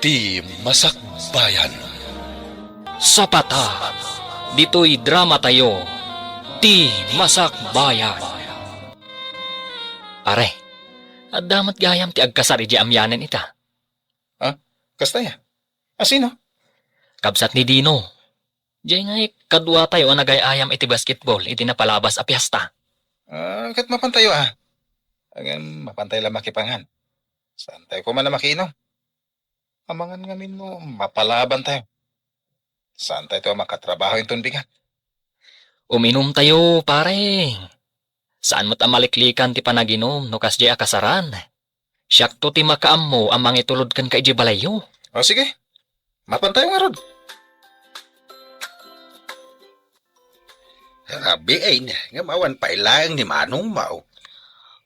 Ti Masakbayan. Sapata, dito'y drama tayo, Ti Masakbayan. Are, damat gayam ti agkasar iji amyanan ita. Ha? Kasta ya? Sino? Kabsat ni Dino. Diyan nga'y kadwa tayo ang nagayayam iti basketball, iti napalabas a piyesta. Kat mapantayo Agan mapantay lang makipangan. Saan tayo ko man na makiinom? Amangan ngamin mo, mapalaban tayo. Saan tayo makatrabaho yung tunbingan? Uminom tayo, pare. Saan mo't amaliklikan ti panaginom, no kasdi akasaran? Siyak to ti makaam mo ang mangitulod kan ka iji balayo. O sige, mapantayo nga rod. Rabi ay nga mawan pa ilang ni Manong Mau.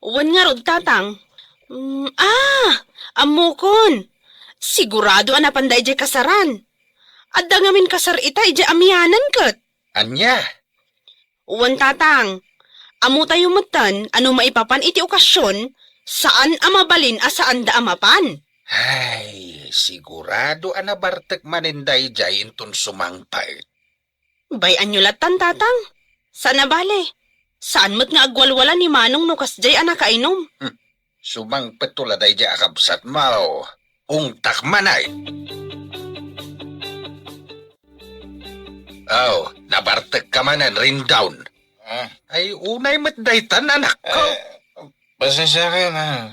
Uwan nga rod, tatang. Amukon. Sigurado anapanday jay kasaran. Adda ngamin kasar ita ije amyanan kat. Anya? Uwan, tatang. Amo tayo matan, ano maipapan iti okasyon, saan amabalin saan da amapan. Ay, sigurado anabartek maninday jay intun sumangpay. Bayan nyo latan, tatang. Saan nabali? Saan mo't nga agwalwala ni Manong nukas jay anakainom? Sumangpet tuladay jay akabsat Mau. Ungtak manay. Nabartek ka manan rin down. Ay, unay matdaytan anak ko. Pasensya kayo na.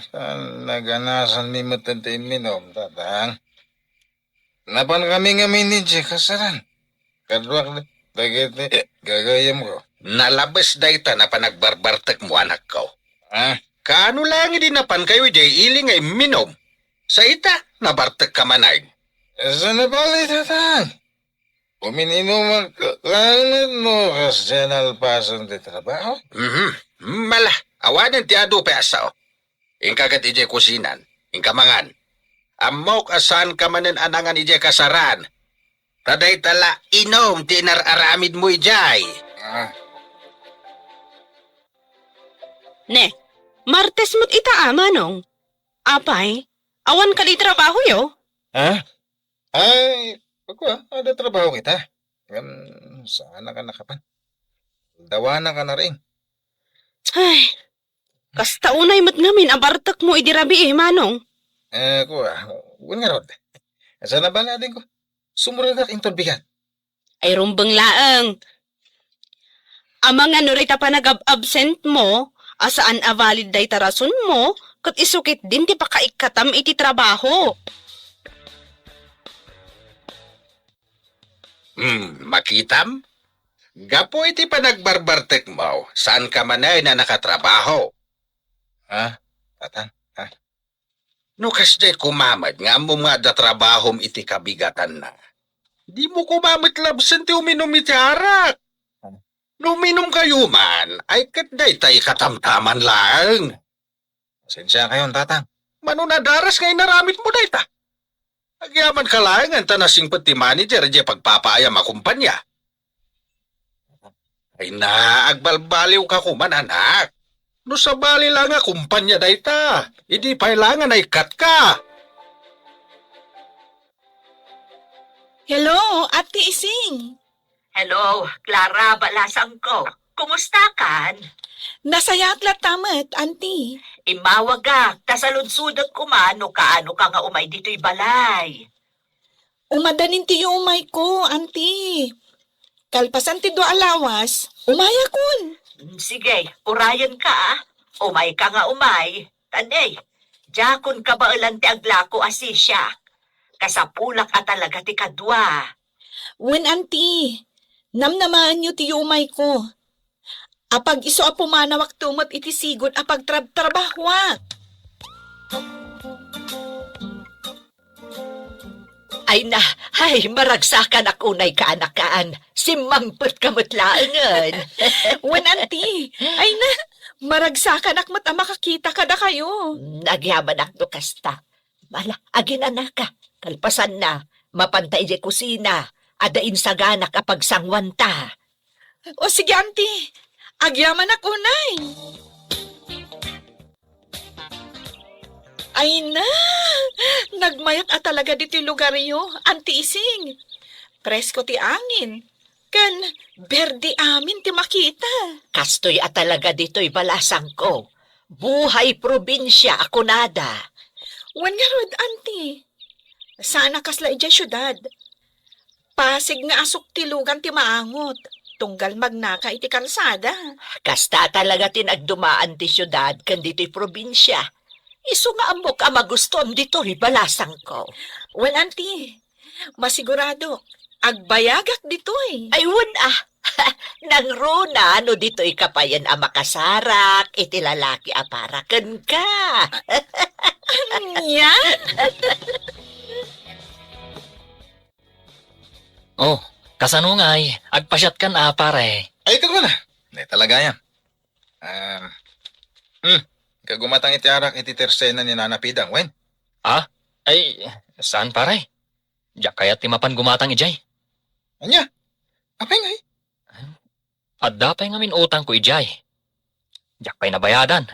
Naganasan mi matantain minom, tatang. Napan kami nga minidya kasaran. Kadwak dagit gagayam ko. Nalabas dayta na panagbarbartek mo anak ko. Kaano lang idinapan kayo jay iling ay minom. Sa ita, nabartek ka manay. Saan na pala tatang? Umininom lang mo kasi nalpasan di trabaho. Mala, awanan ti ado pa asaw. Ingkagat ije kusinan, ingkamangan. Amok asan ka manen anangan ije kasaran. Taday tala inom ti inararamid mo ijay. Ne, Martes mo't ita, Manong. Apay, awan ka di trabaho yo? Ay, ada trabaho kita. Saan ka nakapan? Dawana ka na rin. Ay, kasta unay mo't ngamin abartak mo idirabi Manong. Huwag nga rod. Saan na ba natin ko? Sumurag na intol bigat. Ay rumbang laang. Amang ano rita pa nag-absent mo, asaan avalid day tarason mo, kat isukit din ti pakaikatam iti trabaho. Makitam? Gapo iti panagbarbartek mo, saan ka manay na nakatrabaho? Tatang? No kasday kumamad nga mo nga da trabahom iti kabigatan na. Di mo kumamad labsan ti uminom iti arak. No uminom kayo man, ay katday tay katamtaman lang. Pasensya kayo, tatang. Manunadaras ngay naramit mo dayta. Agyaman ka lang ang tanasing pati manager di pagpapaayam akumpanya. Ay agbalbaliw ka kuman anak. No sa bali lang nga kumpanya dayta, hindi pailangan ay cut ka. Hello, Ate Ising. Hello, Clara Balasang ko. Kumusta kan? Nasayat la tamat, Auntie. Imawag tasaludsudot ko man no kaano ka nga umay dito'y balay. Umadanin tiyo umay ko, Auntie. Kalpasan ti do alawas, umaya kun. Sige, urayan ka Umay ka nga umay. Tanay, jakon ka ba ti aglako asisya? Kasapulak talaga ti kadwa. Wen, Auntie, namnamaan nyo tiyo umay ko. Apag iso apumanawak tumat iti sigod apag trabahwak. Ay, maragsakan ako na'y kaanakaan. Simangpot kamutlaangan. Wen, Auntie, ay na, maragsakan ak mata makakita ka na kayo. Nagyaman ako kasta. Mala, aginanaka. Kalpasan na, mapantay di kusina. Adain sa ganak apag sangwanta. O sige, Auntie, agyaman ak unay. Ay na, nagmayat at talaga dito lugaryo, Auntie Ising. Presko ti angin. Kan, berde amin ti makita. Kastoy at talaga dito'y balasang ko. Buhay probinsya ako nada. Wan nga rod, Auntie. Sana kasla ija syudad. Pasig nga asok ti lugan ti maangot. Tunggal magnaka iti kalsada. Kasta talaga tinagdumaan ti syudad kan dito'y probinsya. Iso nga amok ang magustom dito'y balasang ko. Well, Auntie, masigurado, agbayagak dito'y. Ay, nang runa, no dito'y kapayan ang makasarak, iti lalaki aparakan ka. Nya? Oh, kasanungay, agpasyat kan pare. Ay, ikaw na. Hindi talaga yan. Kagumatang itiarak iti tersena ni Nana Pidang, wen. Ay, saan pare? Diyak kaya timapan gumatang ijay. Anya? Apay nga eh. At dapay ngamin utang ko ijay. Diyak pa'y nabayadan.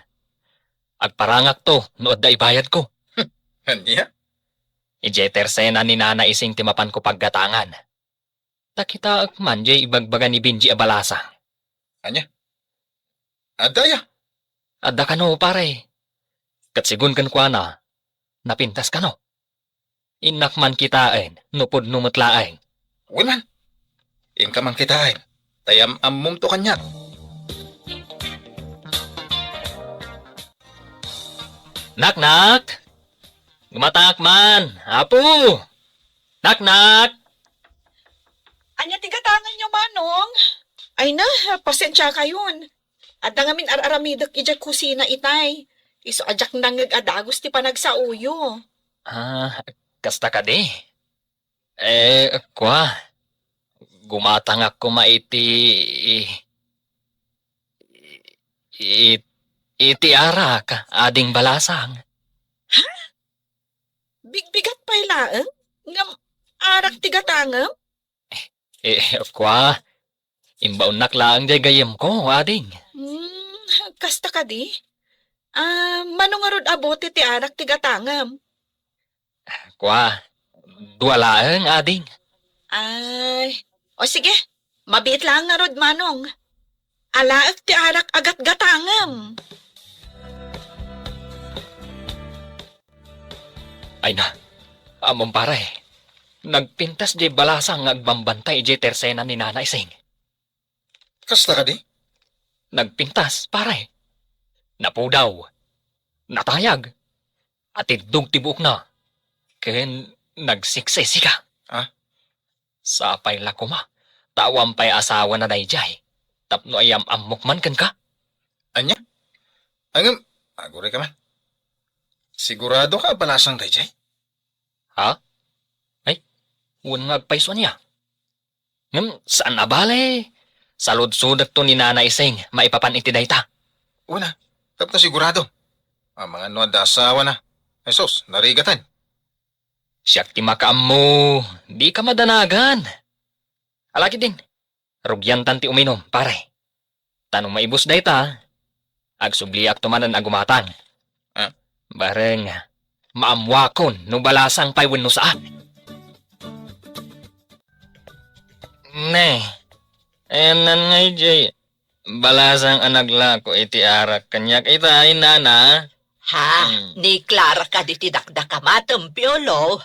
Agparangak to, no adda ibayad ko. Anya? Ijay tersena ni Nana Ising timapan ko paggatangan. Takita akman jay ibagbaga ni Benji abalasa. Anya? Adaya. Adda ka no, pare. Katsigun kan kwa na, napintas ka no. Inakman kitain, nupod numatlaing. Winan. Inka man kitain. Tayam ammum to kanya. Nak! Gumatak man! Apo! Nak! Anya tigatangan nyo, Manong? Ay na, pasensya kayon. At nangamin aramidak ijak kusina itay. Iso ajak nangag adagos ti panagsauyo. Kasta ka di. Kwa. Gumatang ako maiti... Iti arak, ading balasang. Bigbigat pa'y laeng? Ngam arak tigatangam? Kwa. Imbaon naklaang jay gayem ko, ading. Kasta ka di? Manungarod abote ti arak tigatangam. Kwa. Duwalaang, ading. Ay, o sige, mabiit lang nga rod, Manong. Alaak ti arak agat gatangam. Ay na, among pare. Nagpintas di balasang agbambantay di tersena ni Nana Ising. Kasta ka di? Nagpintas, pare. Napudaw. Natayag. At idug tibuk na. Ken nagsiksesi ka. Sapay lakuma. Tawam pa'y asawa na dayjay. Tapno ayam amok man kan ka. Anya? Angam, agure ka man. Sigurado ka balasang tayo, Jay? Uwan nga agpaiso niya. Saan na bale? Salud-sudak to ni Nana Ising, maipapan iti dayta. Una, tapos sigurado. Ang mga noad asawa na. Ay sos, narigatan. Siyak ti makaam mo, di ka madanagan. Alaki din, rugyantan ti uminom, pare. Tanong maibus dayta, agsubliak tumanan agumatang. Bareng, maamwakon no balasang paywen no saan. Ne, enan ngay jay, balasang anagla ko iti arak kanyak itay nana. Ni Clara ka di tidakda ka matampiolo.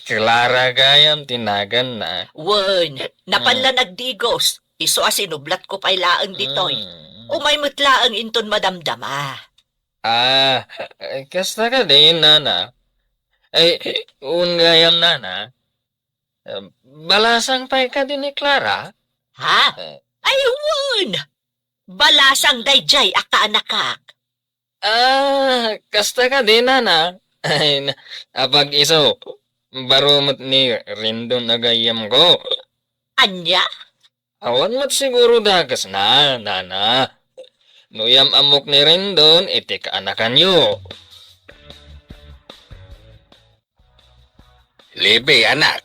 Clara gayam tinagan na. Wen, napanla nagdigos. Iso asinublat ko pa'y laang ditoy. Umay mutlaang inton madamdama. Kasta ka din, nana. Gayam nana. Balasang pa'y ka din ni Clara? Ay, wen! Balasang dayjay akaanakak. Kasta ka din, nana. Apag iso, barumot ni Rindon na gayam ko. Anya? Awan mat siguro dagas na, nana. Nuyam amok ni Rindon, iti kaanakan yo. Lebe, anak.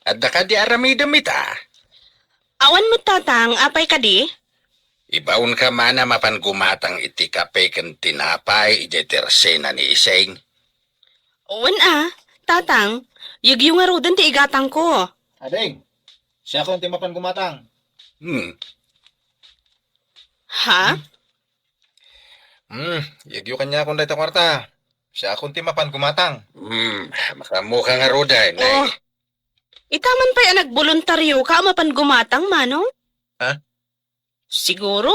Adda ka di aramidam ita. Awan mo tatang, apay ka di? Ibaon ka mana mapan gumatang iti kape ken tinapay iti tersena ni Iseng. Wan tatang, yagyo nga rodan ti igatang ko. Ading, siya kung timapan gumatang. Ha? Yagyo kanya kung dahita kwarta. Siya kung timapan gumatang. Makamukha nga roday. Oh, itaman pa'y nagboluntaryo ka mapan gumatang, manong? Ha? Siguro,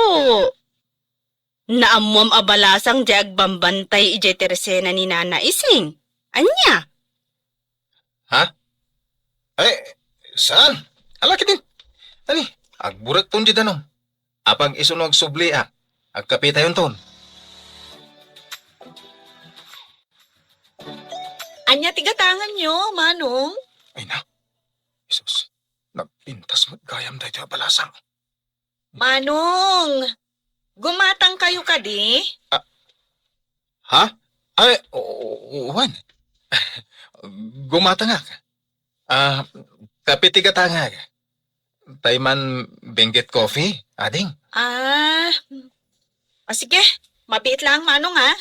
naamuam abalasang di agbambantay ije tersena ni Nana Ising. Anya? Ay, saan? Alaki din. Ani, agburak ton di danong. Apag isunog subli agkapita yun ton. Anya tigatangan nyo, Manong? Ay na, Jesus, nagpintas magayam dahito abalasang. Manong, gumatang kayo kadi? Ha? Ay, Juan. Gumatangak. Kapitigatangak. Tayman Benguet Coffee, ading. Sige, mabit lang, Manong, ha?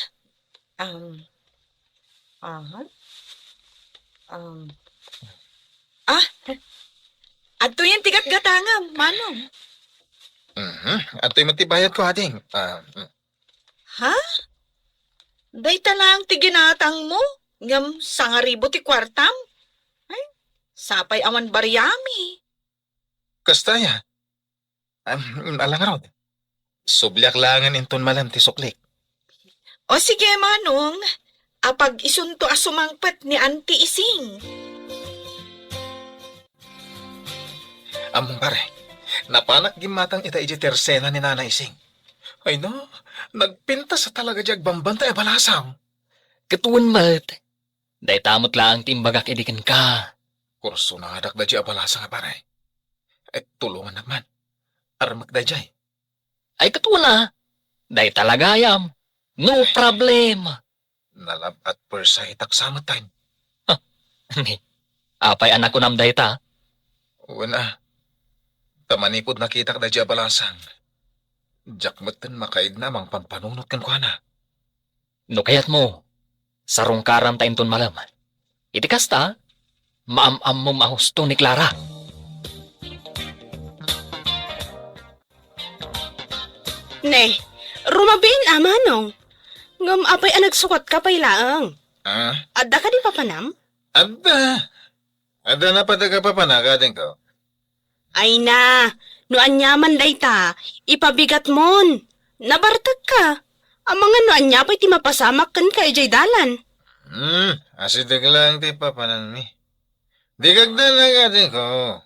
Adto yung tigat gatangam, Manong. At ito'y matibayad ko, ading. Ha? Day talang tiginatang mo? Ngam sangaribo ti kwartam? Ay, sapay aman baryami. Kastaya. Alang rod. Sublyak langan inton malam ti suklik. O sige, Manong. Apag isunto asumangpet ni Auntie Ising. Among pare, napanak gimatang ita iji tersena ni Nana Ising. Ay no, nagpinta sa talaga jag bambantay balasang. Katuan mat. Day tamot lang timbagak idikan ka. Kurso na adak da di abalasang pare. Tulungan naman. Armak da jay. Ay katuan na. Day talagayam. No problem. Nalab at persa itaksamat time. Apay anak ko nam day ta. Wala. Tamanipod nakita da di abalasang. Jakmatan makaid namang pampanunot kan kuana. No kayat mo. Sarong karam ta inton malam. Iti kasta. Maam-am mo mahusto ni Clara. Ne, rumabin Manong. Ngam apay nagsukat ka pay laang. Adda ka di papanam? Ada na padaga pa panagating ko. Ay na, no anyaman day ta, ipabigat mon. Nabartag ka. Ang mga no anya pa'y ti mapasamak kan ka ijay dalan. Asidag lang ti papanan mi. Digagda na gating ko.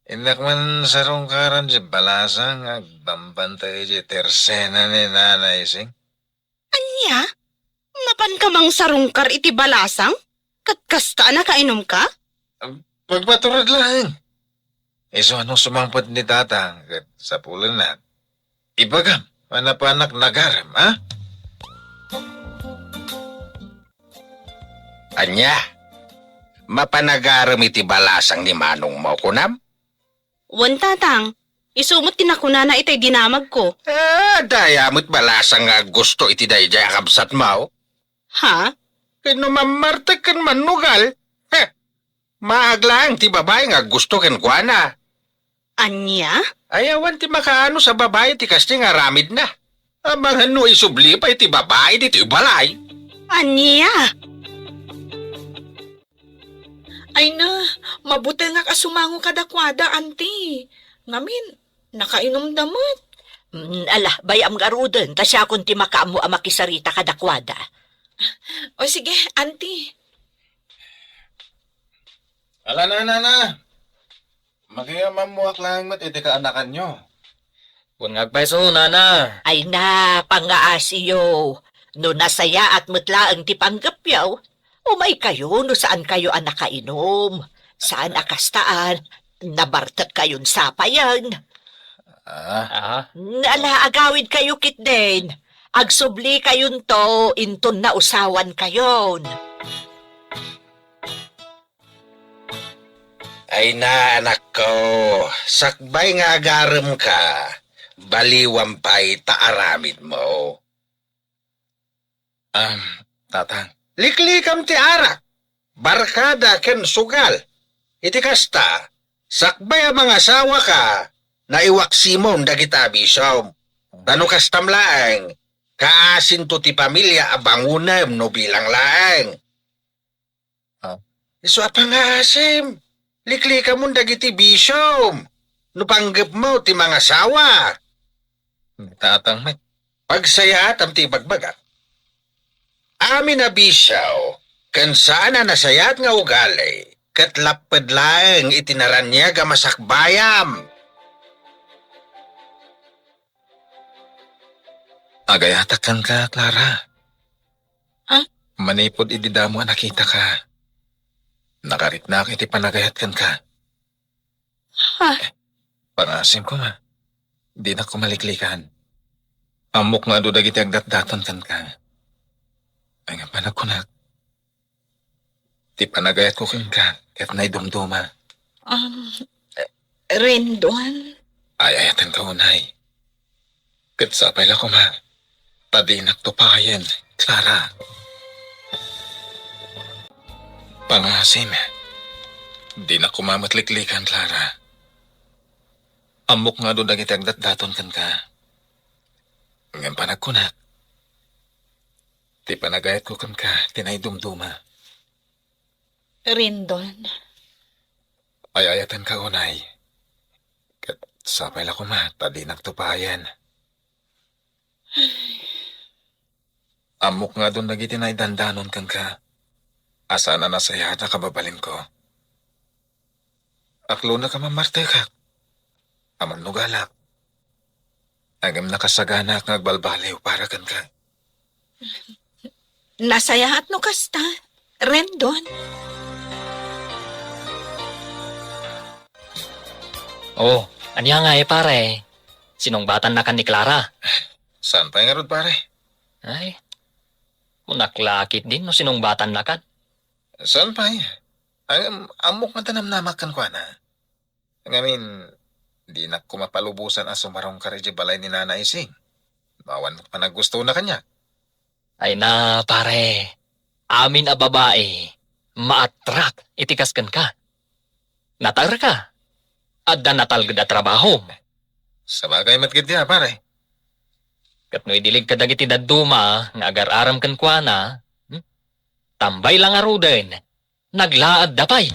Inak man sarong karan si balasang agbambantay si tersena ni Nana Ising. Anya? Mapan ka mang sarungkar iti balasang? Katkasta na kainom ka? Pagpaturad lang. So anong sumangpot ni tatang sa pulan na? Ibagam, panapanak nagaram, ha? Anya, mapanagaram iti balasang ni Manong mo kunam? Wan tatang, isumot tinakuna na itay dinamag ko. Dayamot balasang nga gusto iti dayjay kabsat mo. Ha? Kano mamartag kan manugal? Maaglang ti babae nga gusto ken kuana. Anya? Ayawan ti makaano sa babae ti kasti nga ramid na. Amang ano isubli pa iti babae dito ibalay. Anya? Ay na, mabuti nga kasumango kadakwada, Auntie. Ngamin, nakainom damot. Ala, bayam garudan, tasya kung ti makaamu ang makisarita kadakwada. O sige, Auntie. Ala na. Magiamamuak lang mat iti kaanakan nyo. Kung ngagpaiso, nana. Ay na, pangaasiyo. No nasaya at mutlaang ti panggapyaw, umay kayo no saan kayo ang nakainom. Saan akastaan, nabartat kayon sapayan. Ala, agawid kayo kitden. Agsubli kayon to, inton na usawan kayon. Ay na, anak ko. Sakbay nga agaram ka. Baliwam pa'y taaramid mo. Tatang. Liklikam ti arak. Barkada ken sugal. Iti kasta, sakbay ang mga asawa ka na iwaksimom dagita bisom. Dano kastam laeng, kaasin to ti pamilya abangunem no bilang laeng. Iso apang asim, liklika mo dagiti bisom. No panggap mo ti mga asawa. Tatang, may. Pagsaya tam ti bagbagat. Amin na bisaw, kan sana nasayat nga ugali, kat lapad laeng itinaran niya gamasakbayam. Agayatakan ka, Clara. Ah? Manipod ididamo nakita ka. Nakaritnak iti panagayatkan ka. Ha? Pangasim ko nga. Di na ko maliklikan. Amok nga do dagiti agdatdaton kan ka. Ay nga panagkunak. Ti panagayat ko kan ka. Kat na'y dumduma. Rendon? Ay ayatan ka unay. Kat sapay la ko ma. Tadinak to payen, Clara. Pangasim. Di na ko mamatliklikan, Clara. Amok nga do dagiti agdatdaton kan ka. Ngayon panagkunak. Ti panagayat ko kan ka, tinay dumduma. Rendon? Ay ayatan ka unay. Kat sapay la ko ma, tadi nagtupayan. Amok nga doon dagiti na dandanon kan ka. Asa na nasaya na kababalin ko. Aklo na ka mamarte ka. Aman nugalak. Agam nakasagana kang agbalbaliw para kan ka. Nasayahat no kasta? Rendon? Oh, anya nga pare. Sinong batan na kan ni Clara? Saan pa nga rod pare? Ay, munaklakit din no sinong batan na kan. Saan pa amok nga tanamnamak kan kwa na. Ngamin, di na ko mapalubusan as sumarong kareji balay ni Nana Ising. Bawan mo pa nagusto na kanya. Ay na pare, amin a babae, maatrak itikas kan ka. Natar ka. Adda natalgad a trabaho. Sa bagay matgid niya pare. Kat no idilig ka dagiti dadduma, nga agar-aram kan kwa na, tambay lang aruden, naglaad dapay.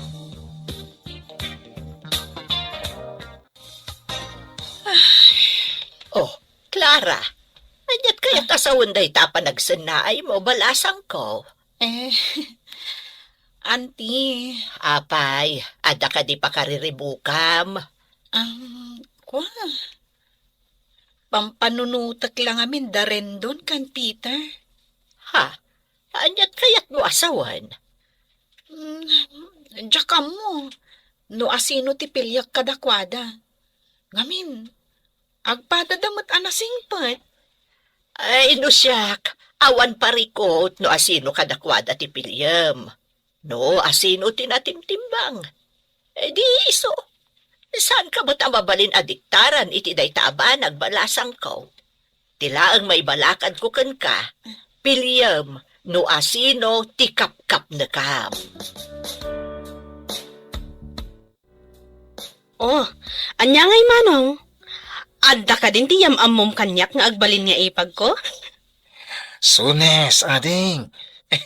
Oh, Clara, anyat kaya tasawon day tapa nagsanay mo, balasang ko. Auntie, Apay, ada ka di pa kariribukam. kwa? Pampanunutak lang amin da Rendon kan Peter. Ha? Anyat kaya't mo asawan? Diyak mo. No asino ti pilyak kadakwada. Ngamin, agpadadamot anasingpat. Ay, no siyak, awan parikot no asino kadakwada ti pilyam. No, asino tinatimtimbang. Di iso. Saan ka ba't mabalin adiktaran iti day taba nagbalasang ko? Tila ang may balakad ko kan ka. Pilyam, no asino ti kap-kap na kam. Oh, anya ngay manong. Adda ka din ti yamamom kanyak nga agbalin nga ipag ko? Sunes, ading.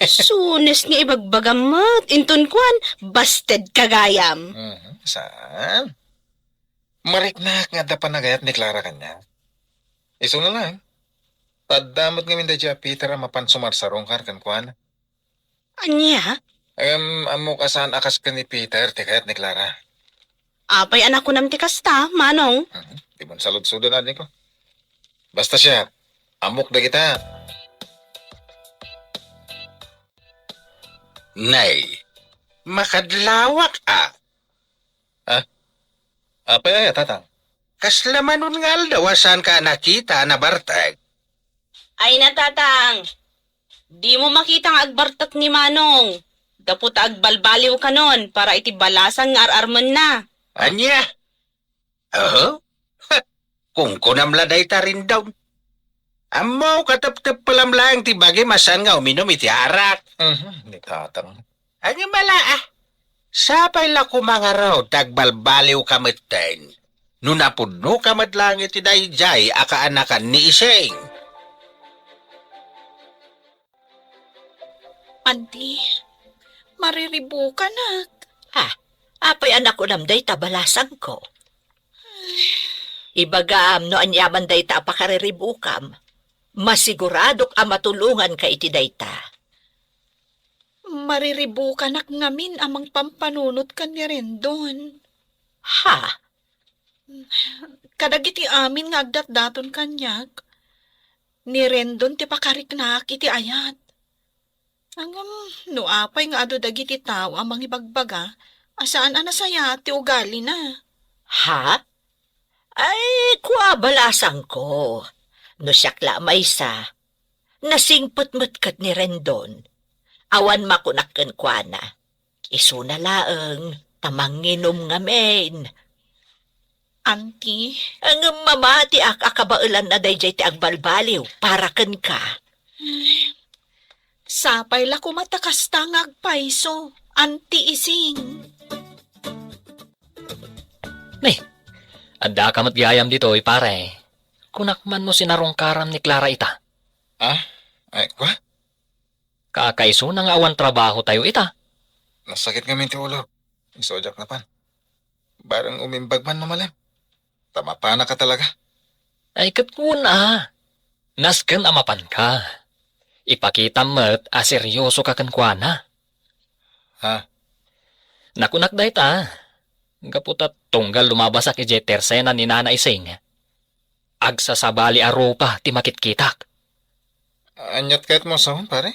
Sunes nga ibagbagamat. Inton kwan, busted kagayam. Saan? Mariknak nga da panagayat ni Clara kanya. Iso na lang. Tadamot nga minda dya Peter ang mapansumar sa rongkar kan kuan. Anya? Amok asan akas ka ni Peter, tikayat ni Clara. Apay anak ko nam ti kasta, manong. Di mo salud-sudo na din ko. Basta siya, amok na kita. Nay, makadlawak Apay tatang. Kaslamanon nga aldaw saan ka nakita na bartag. Ay natatang, di mo makita ang agbartak ni manong. Gapot agbalbaliw ka nun para iti balasang nga ararman na. Anya? Oo? Kung kunamla dayta rin daw. Amo, katap-tap palam lang ti bagay masan nga uminom iti arak. Ni tatang. Anya mala ah. Sapay la ko mga raw, tagbalbaliw kamiten. Nunapuno kamat lang iti dayjay, akaanakan ni Iseng. Auntie, mariribu ka na. Apay anak ko namday tabalasang ko. Ibagaam no anyaman dayta apakariribukam. Masiguradok a matulungan ka iti dayta. Mariribu ka nak ngamin amang pampanunot ka ni Rendon. Ha? Kadagiti amin nga agdat-daton kanyak. Ni Rendon ti pakariknak iti ayat. Angam, no apay nga ado dagiti tao amang ibagbaga, asaan anasaya ti ugali na. Ha? Ay, kuwa balasang ko. No siyakla maysa. Nasingpot-mot kat ni Rendon. Awan makunakkan kwa na. Isuna laeng, tamanginom ngamen. Auntie, Ang mamati akabaulan na dayjay ti agbalbaliw, para ken ka. sapay la kumatakas tangag paiso. Auntie Ising. Adda ka matgayam dito, pare. Kunakman no sinarong karam ni Clara ita. Ay, kwa? Kakaiso nang awan trabaho tayo ita. Nasakit nga ti ulo. Isojak na pan. Barang umimbag man mamalim. Tama pa na ka talaga. Ay katkuna. Nasken amapan ka. Ipakita mo't seryoso ka kankwana. Ha? Nakunak da ita. Gaputat tunggal lumabasak ije tersena ni Nana Ising. Agsasabali arupa ti makitkitak. Anyat kahit mo sahon, pare?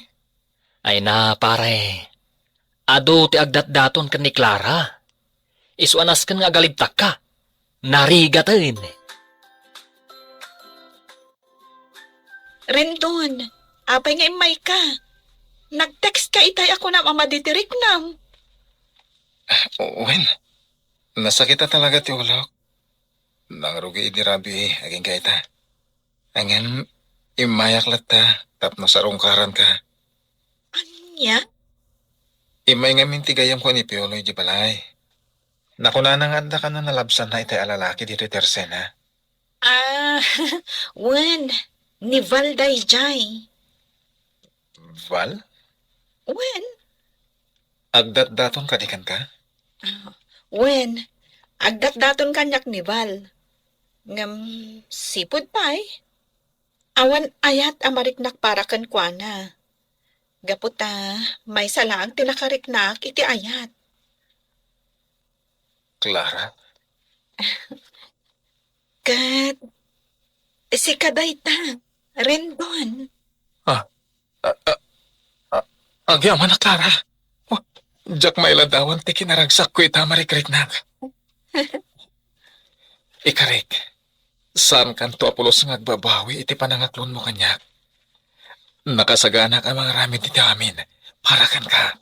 Ay na, pare. Ado ti agdat-daton kan ni Clara. Isuanas kan nga galibtak ka. Narigatin. Rendon, apay nga imay ka. Nag-text ka itay ako na mamaditirik nam. Uwin. Nasakita talaga ti ulo. Nangarugi di rabi aging kaita. Angin, imayak lata, tapno sarungkaran ka. Anya? Imay nga mintigayam ko ni Piolo di balay. Nakunanang anda ka na nalabsan na itay alalaki dito tersena. Wen, ni Valday Jai. Val? Wen, Agdat-daton kanikan ka? wen, agdat-daton kanyak ni Val. Ngam, sipod pa'y. Awan ayat amariknak para kan kuana. Gaputa, may salang tinakariknak iti ayat. Clara? Kat, si Kadayta, Rendon. Agyaman na, Clara. Oh, Jack mailadawan ti kinaragsak ko ita marikrik-nak. Ikarik, saan kanto apulos ng agbabawi iti panangaklon mo kanyak? Nakasaganak ang mga ramid iti amin. Para kan ka.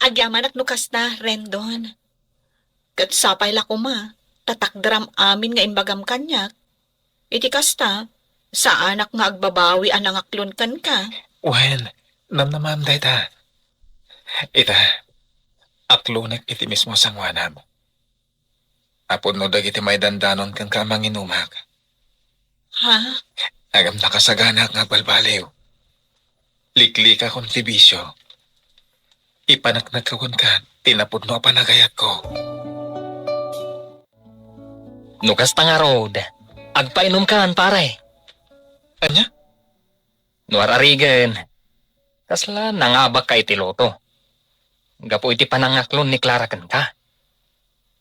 Agyaman at nukas na, Rendon. Kat sapay la kuma, tatakdram amin nga imbagam kanyak. Iti kasta, sa anak nga agbabawi anang aklon kan ka. Wen, namnamam da ita. Ita, aklonek iti mismo sangwanam. Apod no dagiti may dandanon kan ka manginumak. Ha? Agam nakasaganak nga balbaliw. Liklika kon ti bisyo. Ipanaknag ka kon ka, tinapod no panagayat ko. Nukas tanga road. Agpainom kan, pare. Anya? Nuararigan. Kasla nangabak ka iti loto. Gapo iti panangaklon ni Clara kan ka.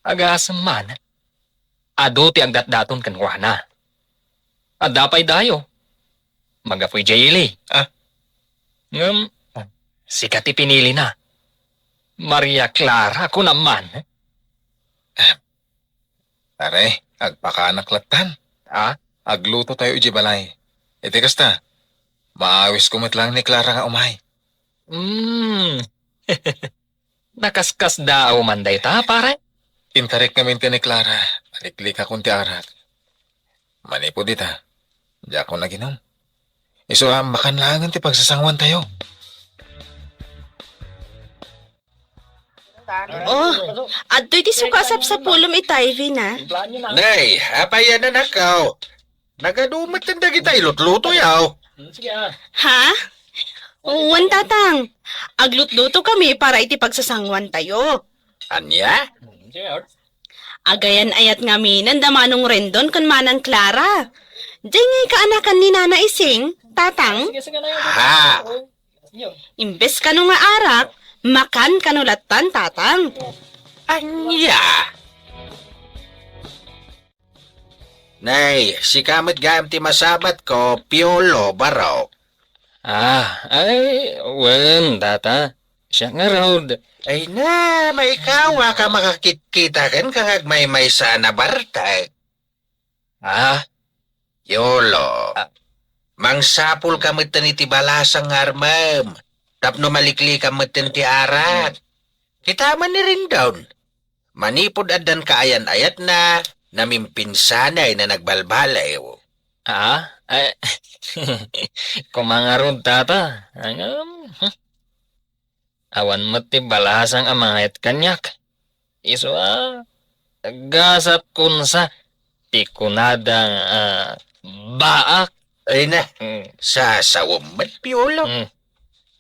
Agasam man. Ado ti agdat-daton kan wana. Adapay dayo. Magapoy jayili. Sikat ti pinili na. Maria Clara ko naman. Pare, agpakanak latan. Agluto tayo iji balay. Iti kasta, maawis kumit lang ni Clara nga umay. Nakaskas daw man dayta, pare. Inkarek kami ni Clara. Aliklik akong ti arak. Manipo dita. Di ako naginom. Iso makanlangan ti pagsasangwan tayo. Oh, adto'y ti sukasap sa pulom itay, Vina. Nay, apayan na nakaw. Nagadumat na kita ilutluto yaw. Ha? Uwan tatang. Aglutluto kami para iti pagsasangwan tayo. Anya? Agayan ayat nga minan damanong rendon kan manang Clara. Diyan ngay kaanakan ni Nana Ising, tatang. Ha? Imbes ka nga arak, makan kanulatan, tatang. Anya? Nay, si kamot gam ti masabat ko, piolo baraw. Ay, wen, tata. Siya nga raw. Ay na, may kawa ka makakita kan kagagmay-may sa nabartag. Yolo. Mangsapul ka matan iti balasang armam. Tapno malikli ka matan ti arat. Kita man ni rin down. Manipod adan kaayan-ayat na namimpinsanay na nagbalbalay. Ay, kumangarod, tata. Awan mo ti balasang amangit kanyak. Iso gasat kunsa ti kunadang baak. Ay na, sasawam mat piolo.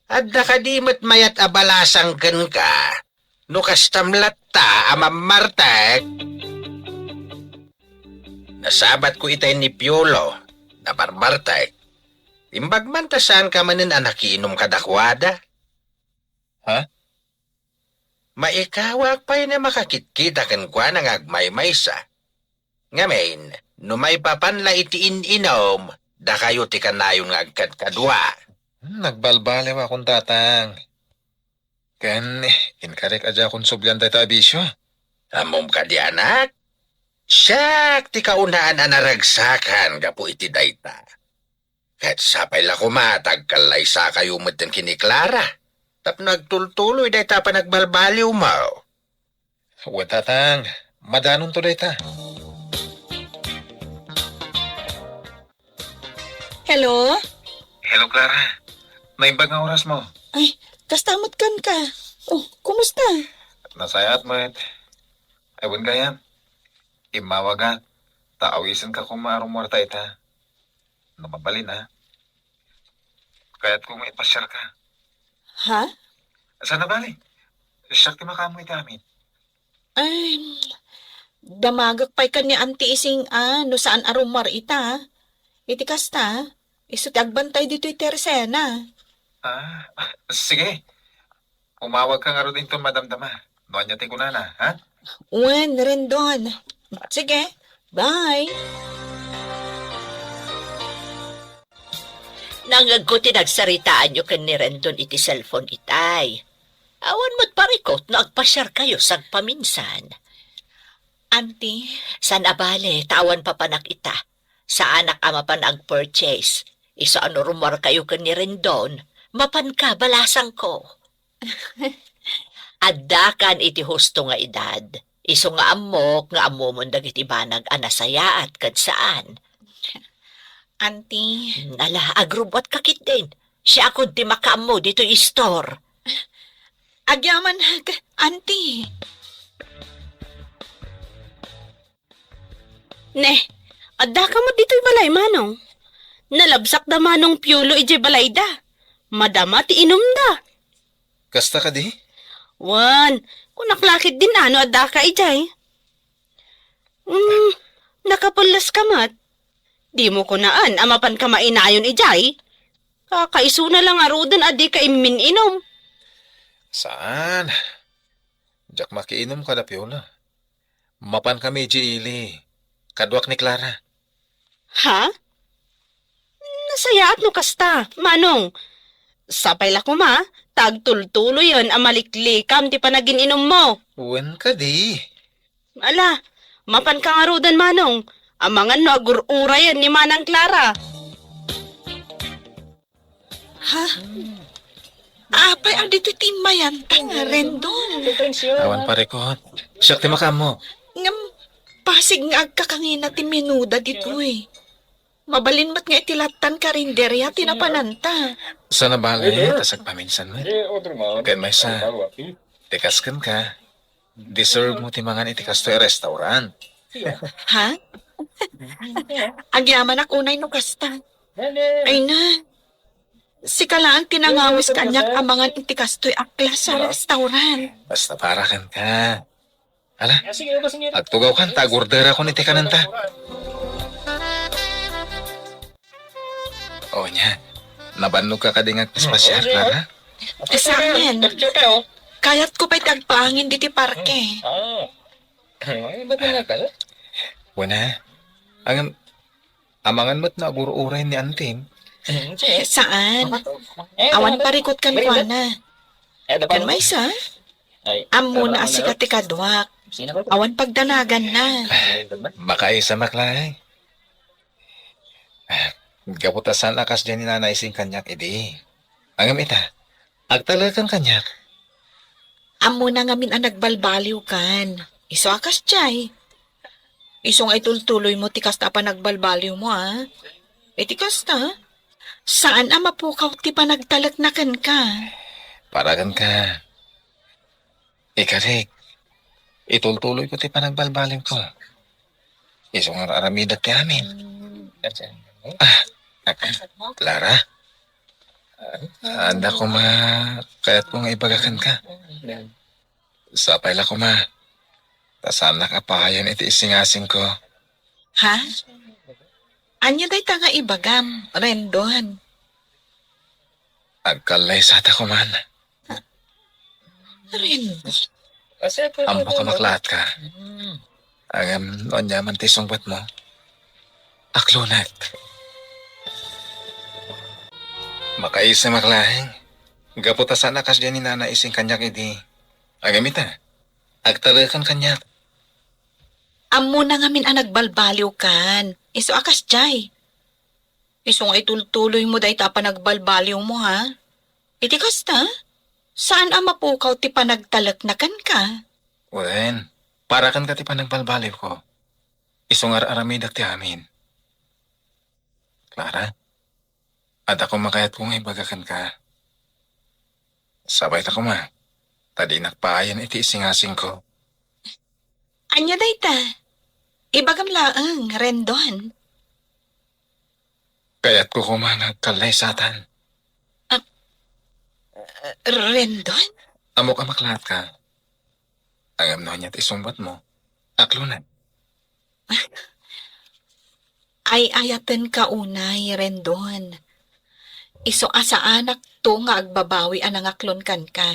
Adda ka di mat mayat abalasang kan ka. No kastamlat ta amamartag. Nasabat ko itay ni Piolo na barbartag. Imbag man tasan ka manin anakinom kadakwada. Ha? Maikawak pa'y na makakitkita kan kwa nang agmay-maysa. Ngamin, no may papanla itiin inom, da kayo ti kanayon nga agkadkadwa. Nagbalbalew akong tatang. Kan, inkarek aja akong subyan tayo abisyo. Amom ka di anak? Siyak, ti kaunaan anaragsakan gapu iti dayta. Kahit sapay la kumatag kalay sa kayo matan kini Clara. Tap nagtultuloy dayta pa nagbalbaliw mo. Uwan tatang, madanon to dayta. Hello? Hello Clara, naimbag nga oras mo. Ay, kastamot kan ka. Oh, kumusta? Nasayat mo et. Ewan ka yan. Imawagat. Taawisan ka kung maarumorta ita. Namabalin ha. Kaya't kung may pasyar ka. Ha? Saan na bali? Siyak ti makamoy amin. Ay, damagak pa'y ka ni Auntie Ising no saan arumar ita. Iti kasta, iso ti agbantay dito iti Teresena. Sige. Umawag ka nga rin ito madamdama. Noan niya ti kunana, ha? Uwan, Rendon. Sige, bye. Nangag ko tinagsaritaan nyo kan ni Rendon iti cellphone itay. Awan mo't parikot na agpasyar kayo sag paminsan. Auntie, San abale, tawan pa panak ita. Sa anak ama pa nag-purchase. Iso ano rumor kayo kan ni Rendon, mapan ka balasang ko. Addakan iti husto nga edad. Iso nga amok nga amomon dagiti banag anasaya at kad saan. Auntie. Nala, agrubot kakit din. Siya ako di makaamo dito i-store. Agyaman, Auntie. Ne, adda ka mo dito'y balay, manong. Nalabsak da manong Piolo ije balay da. Madama ti inom da. Kasta ka di? Wan, kung naklakit din adda ka ijay. Nakapulas ka mat. Di mo kunaan, amapan ka mainayon ijay. Kakaiso na lang arudan adi ka inom. Saan? Diyak makiinom ka da Piolo. Mapan kami ili. Kadwak ni Clara. Ha? Nasayaat no kasta, manong. Sapay la kuma, tagtultulo yon amaliklikam ti panagin inom mo. Uwan ka di. Ala, mapan ka nga rudan, manong. Amangan no agurura yan ni Manang Clara. Ha? Apay, dito timayan, tanga, rendon. Awan pare ko. Siyak ti makamo. Ngam, pasig nga agkakangina ti minuda dito eh. Mabalin mat nga itilatan ka rin derya tinapananta. Sana balay, tasag paminsan mo. Kaya may sa, tikaskan ka. Deserve mo ti mangan itikas to restaurant. Ha? Agyaman ak unay no kasta. Ay na. Si kalaang tinangawis kanyak amangan intikastoy aklas sa restaurant. Basta para kan ka. Ala, agtugaw kan, tagurdera ko ni tikananta. O nya, nabannog ka kadingag paspasya, Clara? Sa akin, kayat ko pa'y tagpangin diti parke. Wala. Amangan mo't na aguro-uray ni Anting. Saan? Awan parikot kan kwa na. Kan may sa? Amo na asi katikadwak. Awan pagdanagan na. Makaisa maklay. Gaputasan akas dyan ni nanay sing kanyak, edi. Angam ita, agtalagan kanyak. Amo na ngamin ang nagbalbaliw kan. Iso akas chay. Isong ay tultuloy mo tikas na pa nagbalbaliw mo ah. Tikas na. Saan ang mapukaw ti pa nagtalagnakan ka? Paragan ka. Ikarik, itultuloy ko ti pa nagbalbaling ko. Isong aramidat ti amin. Clara? Anda ko kaya't ko nga ibagakan ka. Sapay la ko tasan na kapahayan iti isingasing ko. Ha? Anya day tanga ibagam, rendon. Agkalay sa ta ko man. Rendon? Ampo ka maklaat ka. Agam noon yaman ti sungbat mo. Aklunat. Makaisa maklahing. Gaputasan akas dyan ni nana ising kanyak idi. Agamita. Agtalakan kanyak. Amo na ngamin ang nagbalbaliw kan. Iso akas jay. Iso nga itultuloy mo day tapa nagbalbaliw mo ha. Iti kasta? Saan ang mapukaw ti panagtalagnakan ka? Wen, para kan ka ti panagbalbaliw ko. Isong aramidak ti amin. Clara, at ako makayat kong ibagakan ka. Sabay ta ko tadi nakpaayan iti isingasing ko. Anya day ta? Ibagam laang, rendon. Kaya't ko nagkalay satan. Rendon? Amo ka maklaat ka. Agam no niya't isumbat mo. Aklunan. Ay ayaten ka unay, rendon. Iso asa anak to nga agbabawi anang aklon kan ka.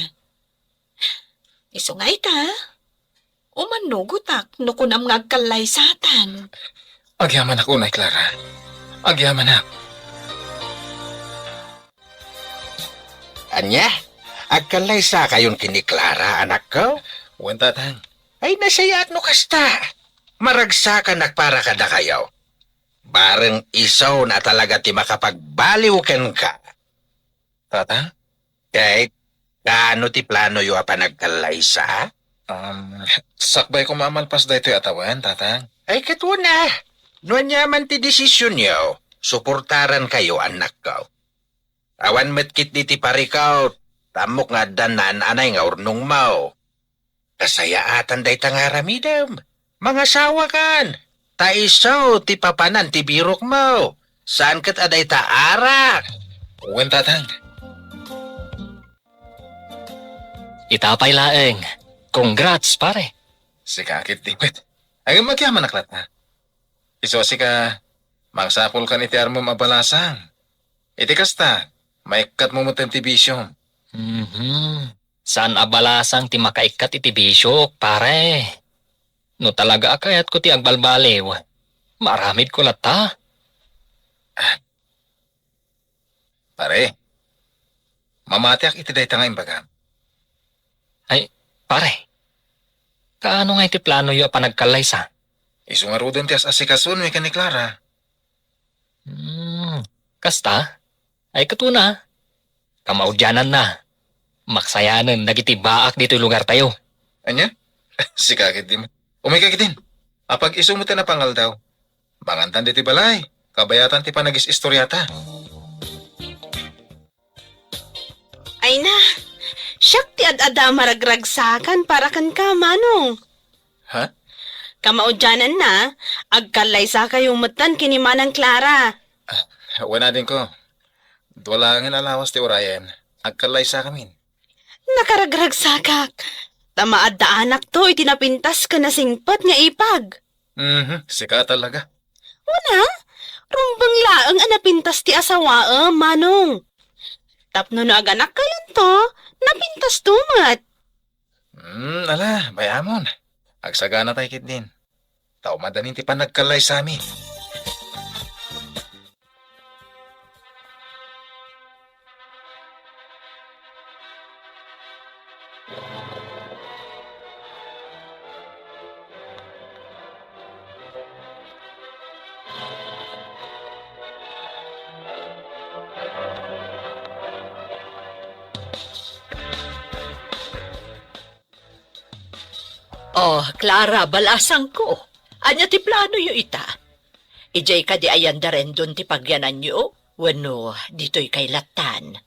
Iso nga ita, umanugutak no kunam nga agkalay satan. Agyaman ako unay, Clara. Agyaman na. Anya, agkalay sa kayon kini Clara, anak ko? Wen tatang. Ay nasayaat no kasta. Maragsakan nagpara kada kayo. Bareng isaw na talaga ti makapagbaliw ken ka. Tatang? Kahit kaano ti plano yu apa nagkalay sa? Sakbay ko mamalpas da ito'y atawan, tatang. Ay katuna. Nuan yaman ti desisyon yo. Suportaran kayo anak ko. Awan metkit di ti parikaw. Tamok nga danan anay nga urnong mau. Kasayaatan day tangaramidam. Mga sawa kan. Taisaw ti papanan ti birok mo. Saan kat aday taarak? Wen tatang. Itapay laeng. Congrats, pare. Si kakit tipit. Agam magyaman naklat na. Iso si ka, mangsapol ka ni ti armo mabalasang. Iti kasta, maikat mo mo tibisyon. Saan abalasang ti makaikat iti bisyok, pare? No talaga akayat ko ti agbalbaliw. Maramid ko lata. Pare, mamatiak iti day tanga imbagam. Ay, pare. Kaano nga iti plano yu panagkalay sa? Isungarudon ti as asikasun, may ka ni Clara. Kasta? Ay katuna. Kamaudyanan na. Maksayanan, nagitibaak dito lugar tayo. Anya? Si kakit di mo. Umikakit din. Apag isumuta na pangal daw. Bangantan di ti balay. Kabayatan ti panagis istoryata. Ay na, siyak ti ad-ada maragragsakan para kan ka, manong. Ha? Kamaudyanan na, agkalay sa kayong matan kini Manang Clara. Wala din ko. Wala nga alawas ti Orion. Agkalay sa kamin. Nakaragragsakak. Tamaad da anak to, itinapintas ka na singpat nga ipag. Sika talaga. Una, rumbang laang anapintas ti asawa, manong. Tapno na aganak kayon to, napintas tumat. Ala, bayamon. Agsagana tayo kit din. Tao madanin ti panagkalay sa amin. Oh, Clara, balasang ko. Anya ti plano yu ita? Ijay ka di ayan da rin doon ti pagyanan yu? Wano, dito'y kailatan.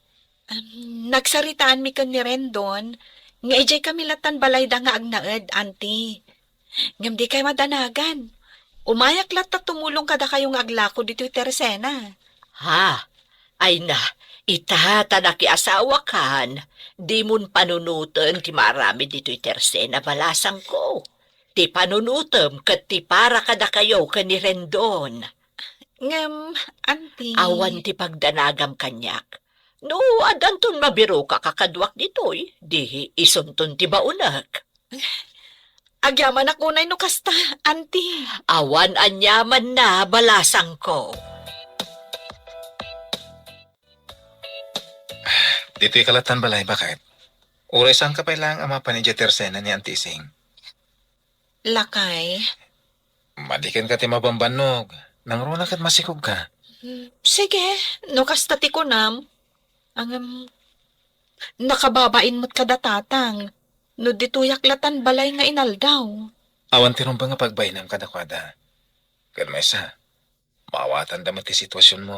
Nagsaritaan mi kan ni Rendon, nga ijay kami latan balay da nga agnaed, auntie. Ngam di kay madanagan. Umayak lata tumulong kada kayong aglako dito'y Teresena. Ha? Ay na, ita tanaki asawa kan. Di mun panunutan ti marami dito'y Teresena balasang ko. Ti panunutam kat ti para kada kayo kan ni Rendon. Ngam, auntie. Awan ti pagdanagam kanyak. No, adanton mabiro ka kakadwak dito'y. Di isunton ti baunak. Agyaman ako na no kasta, auntie. Awan anyaman na balasang ko. Dito'y kalatan balay, bakit? Uray saan ka pa lang ama pa ni Tersena ni Antising? Lakay. Madikan ka ti mabambanog. Nang runa kat masikog ka. Sige, no kasta ti kunam. Nakababain mo't kada tatang. No dituyak latan balay nga inaldaw. Awan ti rumba nga pagbainang kadakwada. Kan may isa, maawatan daman ti sitwasyon mo.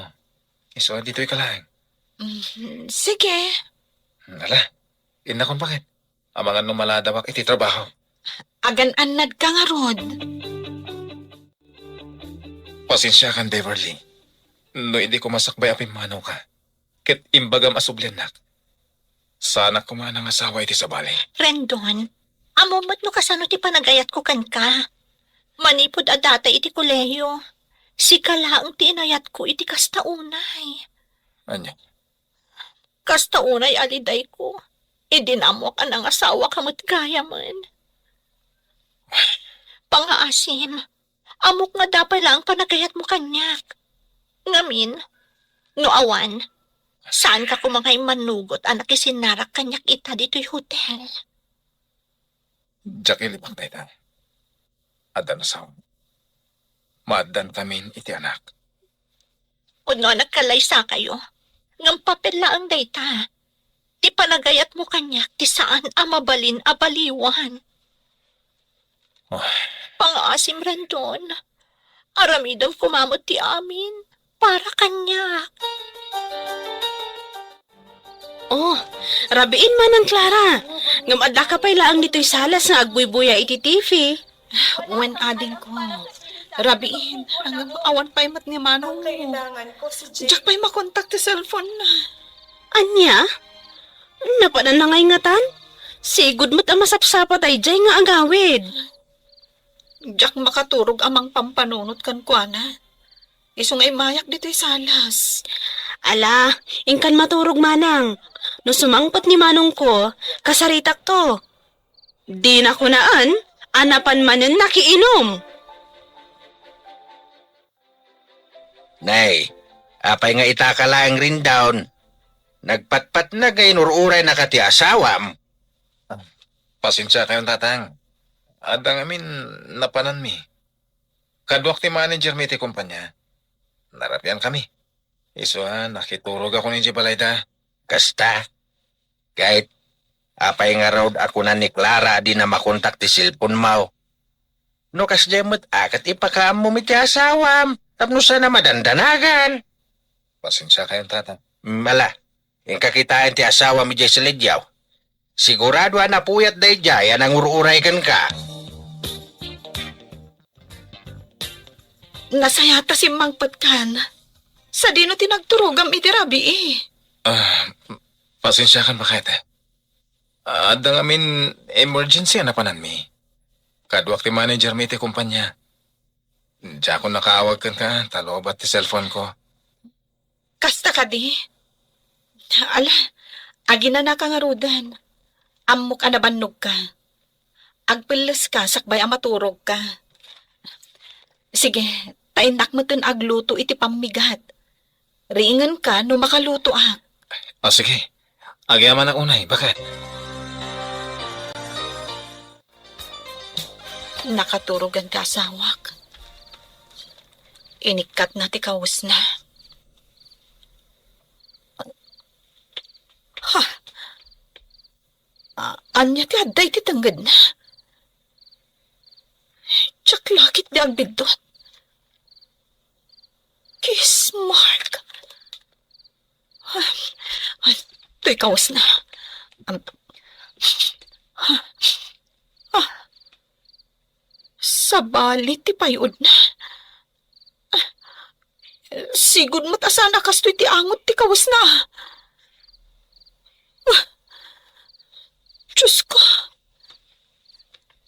Iso, dito'y ka lang. Sige. Nala, inakon bakit? Amangan nung maladawak iti trabaho. Agan-anad ka nga, Rod. Pasensya kan, Beverly. No, hindi ko masakbay apim manaw ka. Kit imbagam asublyanak. Sana kumanang asawa iti sa bali. Rendon, amumat no kasano ti panagayat ko kan ka. Manipod adata iti kolehiyo. Si kalaang ti inayat ko iti kastaunay. Anya? Kastaunay aliday ko. Idinamok ang asawa kamot kaya man. Pangaasim, amok nga dapat lang panagayat mo kanyak. Ngamin, no awan, saan ka kumangay manugot anak isinarak kanyak ita dito'y hotel? Diyak ilibang tayo. Adan sa maadan kami iti anak. Kuno nagkalaysa kayo, ngam papel laang dayta. Ti panagayat mo kanyak, ti saan amabalin abaliwan. Oh. Pangaasim Rendon, aramidam kumamot ti amin, para kanyak. Oh, rabiin man ang Clara. Ngam adda ka pa'y laang dito'y salas nga agbuy-buya iti TV. Wen ading ko. Rabiin, ang awan pa'y mat nga manong mo. Diyak pa'y makontak ti cellphone na. Anya? Napanan na ngay ngatan? Sigud mo't ang masapsapat ay jay nga agawid. Diyak makaturog amang pampanunot kan kuana. Isong ay mayak dito'y salas. Ala, ingkan maturog manang. No sumangpat ni manong ko, kasaritak to. Di na kunaan, anapan manen nakiinom. Nay, apay nga itakalaang rin down. Nagpatpat na gayon ururay na kati asawam. Pasensya kayong tatang. Adang amin napanan mi. Kadwak ti manager mi ti kumpanya. Narapyan kami. Iso nakiturog ako ni Jibalayda. Kasta, kahit Apay nga raw ako na ni Clara di na makontak ti cellphone mo. No kasday mo't akat ipakaam mo miti asawam. Tapno sana madandanagan. Pasensya kayo, tata. Mala, yung kakitaan ti asawa mi jay sa lidyaw. Sigurado na puyat day jay anang ururay kan ka. Nasayata si Mang Patkan. Sa dino tinagturugam iti rabi eh. Pasensya kan ba kayo, te? Adang amin emergency na panan mi. Kadwak ti manager mi ti kumpanya. Diya ko nakaawag kan ka, talobat ti cellphone ko. Kasta ka di. Ala, agi na nakangarudan. Amok anabannog ka. Agpilas ka, sakbay amaturog ka. Sige, tainak mo tin agluto iti pamigat. Ringan ka no makaluto Sige. Agyaman ang unay. Bakit? Nakaturugan ka asawak. Inikat na ti kawas na. Ha? Anya ti aday ti tanggad na. Tsak lakit di agbidot. Kiss mark. To'y kawas na. Sa balit ti payod na. Sigud mo't asana kastoy ti angot ti kawas na. Diyos ko.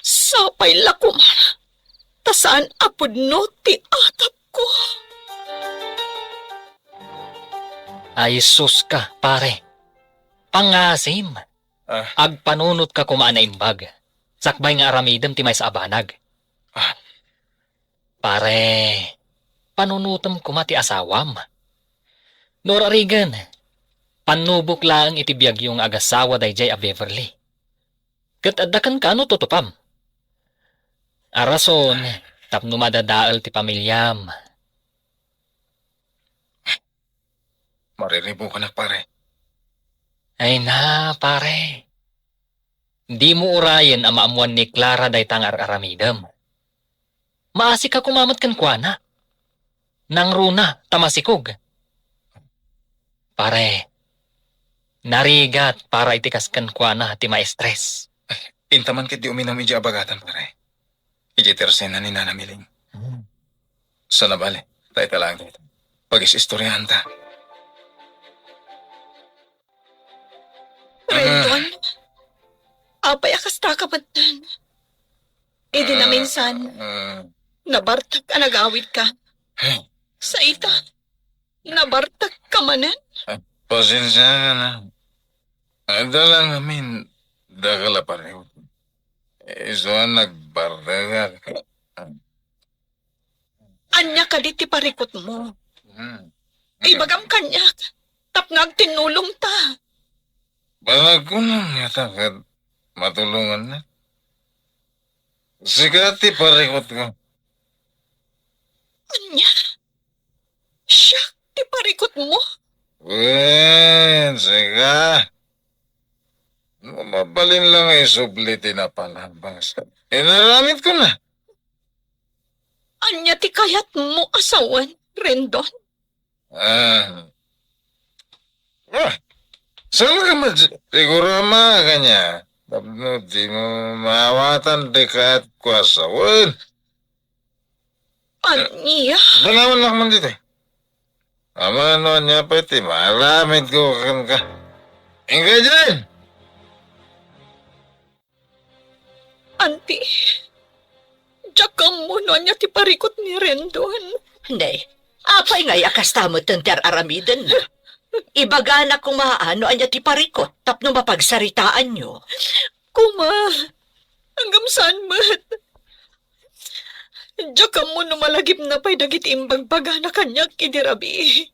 Sapay lakom. Tasaan apod no ti atap ko. Ay sus ka, pare. Pangasim. Agpanunot ka kumaan na imbag. Sakbay nga aramidem ti may sa abanag. Pare, panunutom kuma ti asawam. Nora Regan, panubok lang iti biyag yung agasawa dayjay a Beverly. Kat adakan ka no tutupam. Arason, tapno madadaal ti pamilyam. Mariribo ka na, pare. Ay na, pare. Di mo urayan ang maamuan ni Clara day tangar aramidam. Maasi ka kumamat kan kuana. Nang runa, tamasikog. Pare, narigat para itikas kan kuana ti ma-stress. Intaman kit di uminam iji abagatan, pare. Iji tersen na ni Nana Miling. Sa nabali, tayo talang dito. Pag-isistoryahan ta. Rendon, apay akasta ka batan. Idi na minsan, nabartag ka nagawid ka. Sa ita, nabartag ka manan. Pasensya ka na. Ada lang amin, dagala pareho. Iso ang nagbardaga. Anya ka di ti parikot mo. Ibagam kanya, tapnag tinulong ta. Balag ko nang yatakad matulungan na. Sigati parikot ko. Anya? Siya, ti parikot mo? Siga. Mabalin lang ay sublitin na palabas. Inaramit ko na. Anya ti kayat mo asawan, Rendon? Saan ka siguro kanya. Tapno di mo maawatan di kaat ko asawan. Anya? Banawan lang man dito. Ama no niya pa iti maramit ko kan ka. Ingka dyan! Auntie, jakam mo no niya ti parikot ni Rendon. Hindi. Apay nga yakastamot ng ter-aramidan na. Ibaga na kung maano anya ti parikot, tapno mapagsaritaan nyo. Kuma, hanggang saan mat? Jakam mo no malagip na pa'y dagit imbagbaga na kanyak idirabi.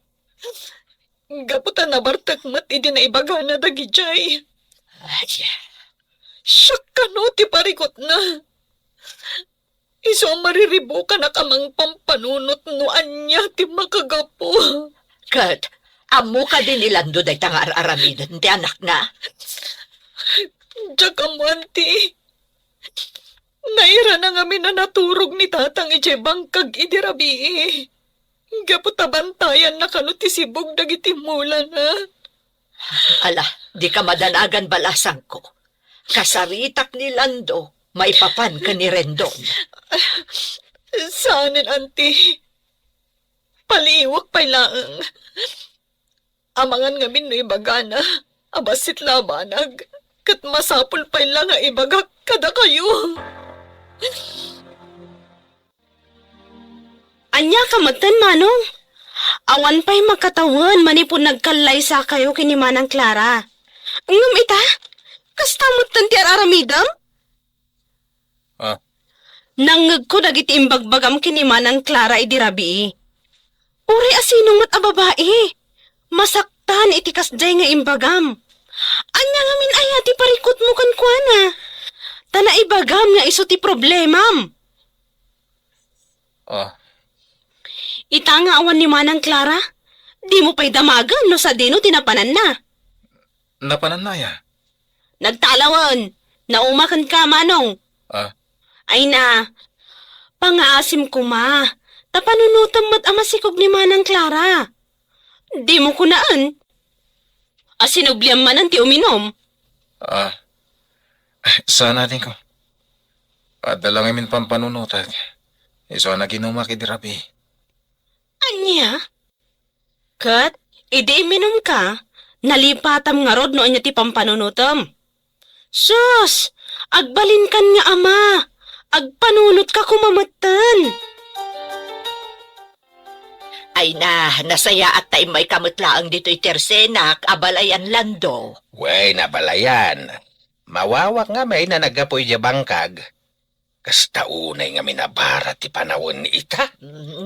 Gaputan na bartak mat idi na ibaga na dagijay. Ay, Siyak ka no, ti parikot na. Iso mariribo ka na kamang pampanunot no anya ti makagapo. Kat, amo ka din ilando day tangar aramidan ti anak na. Diyak mo, auntie. Naira na ngamin na naturog ni tatang ije bangkag idirabi. Gaputabantayan na kanuti sibog dagiti mula na. Ala, di ka madanagan balasang ko. Kasaritak ni Lando, maipapan ka ni Rendon. Saanin, auntie? Paliwak pa'y laang. Amangan ngamin no ibagana, abasit labanag. Kat masapul pa'y lang nga ibagak kada kayo. Anya ka matan, Manong. Awan pa'y makatawan, manipon nagkalay sa kayo kini Manang Clara. Ngam ita, kastamot tan ti aramidam? Ah. Nangag ko dagiti imbagbagam kini Manang Clara idirabi. Uri asinong mat ababae. Masaktan iti kasday nga imbagam. Anya ngamin ayati parikot mo kan kuana. Tana ibagam nga iso ti problemam. Ah, Ita nga awan ni Manang Clara. Di mo pa'y damagan no sa dino tinapanan na. napananaya. Nagtalawan. Naumakan ka, Manong. Ah, Ay na. Pangaasim ko, ma. Tapanunutam mat amasikog ni Manang Clara. Di mo kunaan. Asinubliam man ang ti uminom. Saan natin ko? Dalang imin pampanunutat. Iso na ginuma kidirabi. Anya? Kat, idi minom ka. Nalipatam nga rod no anya ti pampanunutam. Sus! Agbalin kan nga ama. Agpanunot ka kumamatan. Ay na, nasaya at tayo may kamutlaang dito'y tersenak, abalayan Lando. Way, nabalayan. Mawawak nga may na nagapoy di bangkag. Kasta unay nga minabara ti panawon ni ita.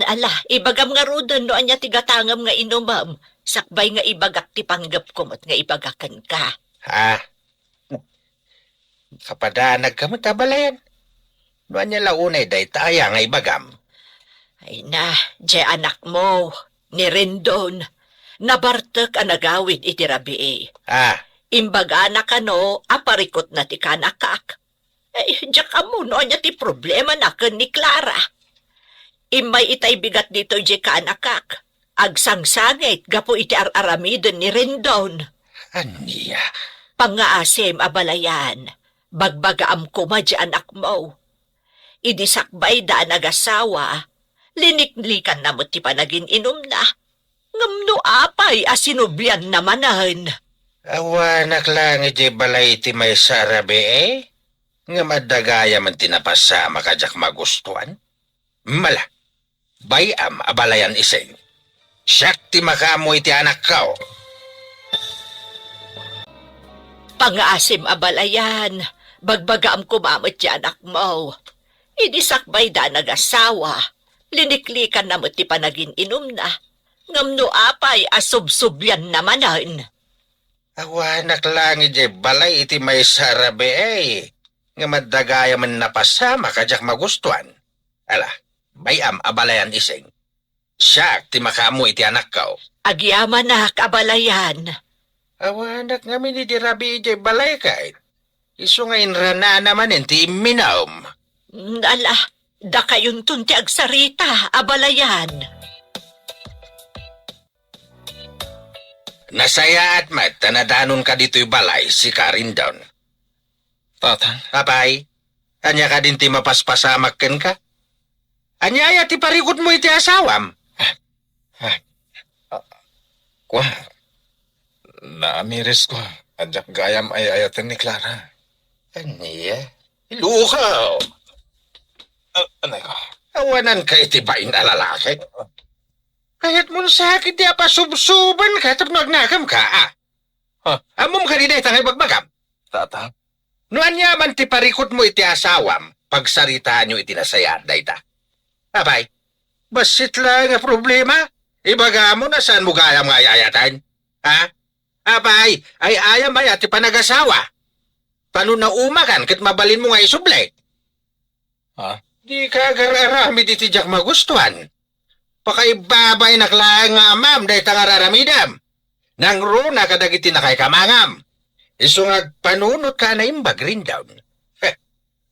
Ala, ibagam nga rudan no anya tigatangam nga inumam. Sakbay nga ibagak ti panggap kumot nga ibagakan ka. Ha? Kapadanag ka mo tabalayan. Noan niya launay day taya nga ibagam. Ay na, di anak mo, ni Rendon. Nabartek ang nagawid iti rabi. Ah, Imbaga na ka no, aparikot na ti kanakak. Ay, di ka mo no anya ti problema na ka ni Clara. Imay itay bigat dito di kanakak. Agsangsangit gapo iti araramidon ni Rendon. aniya. Pangaasim abalayan, bagbagaam kuma di anak mo. Idisakbay da nagasawa, liniklikan na mo ti panagin inom na. Ngamno apay asinubyan namanan. Awanak lang iti balay ti may sarabe eh. Nga madagaya man tinapasa makajak magustuhan. Mala, bayam abalayan iseng. Siyak ti makamoy ti anak kao. Pangaasim abalayan, bagbagaam kumamot ti anak mo. Idisakbay da nagasawa, liniklikan na mo ti panagin inom na. Ngamno apay asubsubyan namanan. Awanak lang iti balay iti may sarabe eh. Nga madagaya man napasa makajak magustuhan. Ala, bayam abalayan iseng. Siyak ti makamoy ti anak kao. Agyaman na kabalayan. Awanak nga minidirabi iti balay kahit. Iso nga inrana naman ti iminaom. Ala, da kayon tunti agsarita, abalayan. Nasaya at mat, tanadanon ka dito'y balay si Carindon. Tatang, Apay, anya ka din ti mapaspasamak ken ka? Anya ti parikot mo iti asawam. kwa. Naamiris ko. Adyak gayam ay ayatan ni Clara. Anya? Ilukaw. Anay ko. Awanan ka iti bain alalaki. Kahit mo sakit di apasubsuban ka tapos nagnagam ka, ah. Amom ka din ay tangay bagbagam. Tatang, Noan yaman ti parikot mo iti asawam, pagsaritaan nyo iti nasayat dayta. Abay, basit lang nga problema. Ibaga mo na saan mo gayam nga ayayatan? Ha? Abay, ay ayam ay ati panagasawa. Panunauma kan kat mabalin mo nga isublet. Ha? Di ka agararami di tijak magustuhan. Pakaibabay naklaan nga amam dahi tangarararamidam. Nang runa kadagiti na kay kamangam. Iso nga panunot ka na imbag rin daw.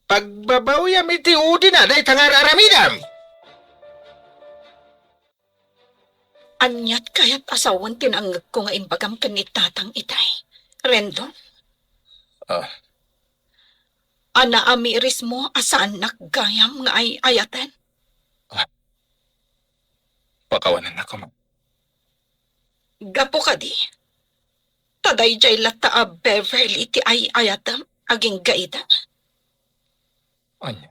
Pagbabaw yam iti udi na day tangar aramidam. Anyat kaya't asawan tinanggag ko nga imbagam kanitatang itay. Rendon, Ah, ana amiris mo asaan nakgayam nga ay ayatan. pakawanan na ko, ma'am. Gapo ka di. Taday jay lata a Beverly ti ay ayatam aging gaida. Anya,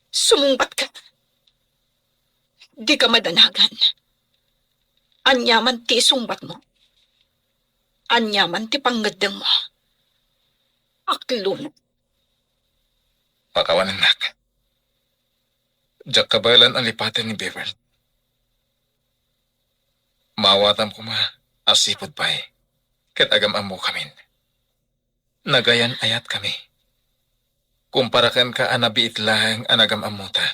Sumungbat ka. Di ka madanagan. Anyaman ti sungbat mo. Anyaman ti panggadang mo. Aklunod. pakawanan na ka. Diyak kabalan ang lipatan ni Beverly. Maawatam ko asipod pa eh. Kat agam amo kamin. Nagayan ayat kami. Kumparakan ka anabiit lang anagam amuta.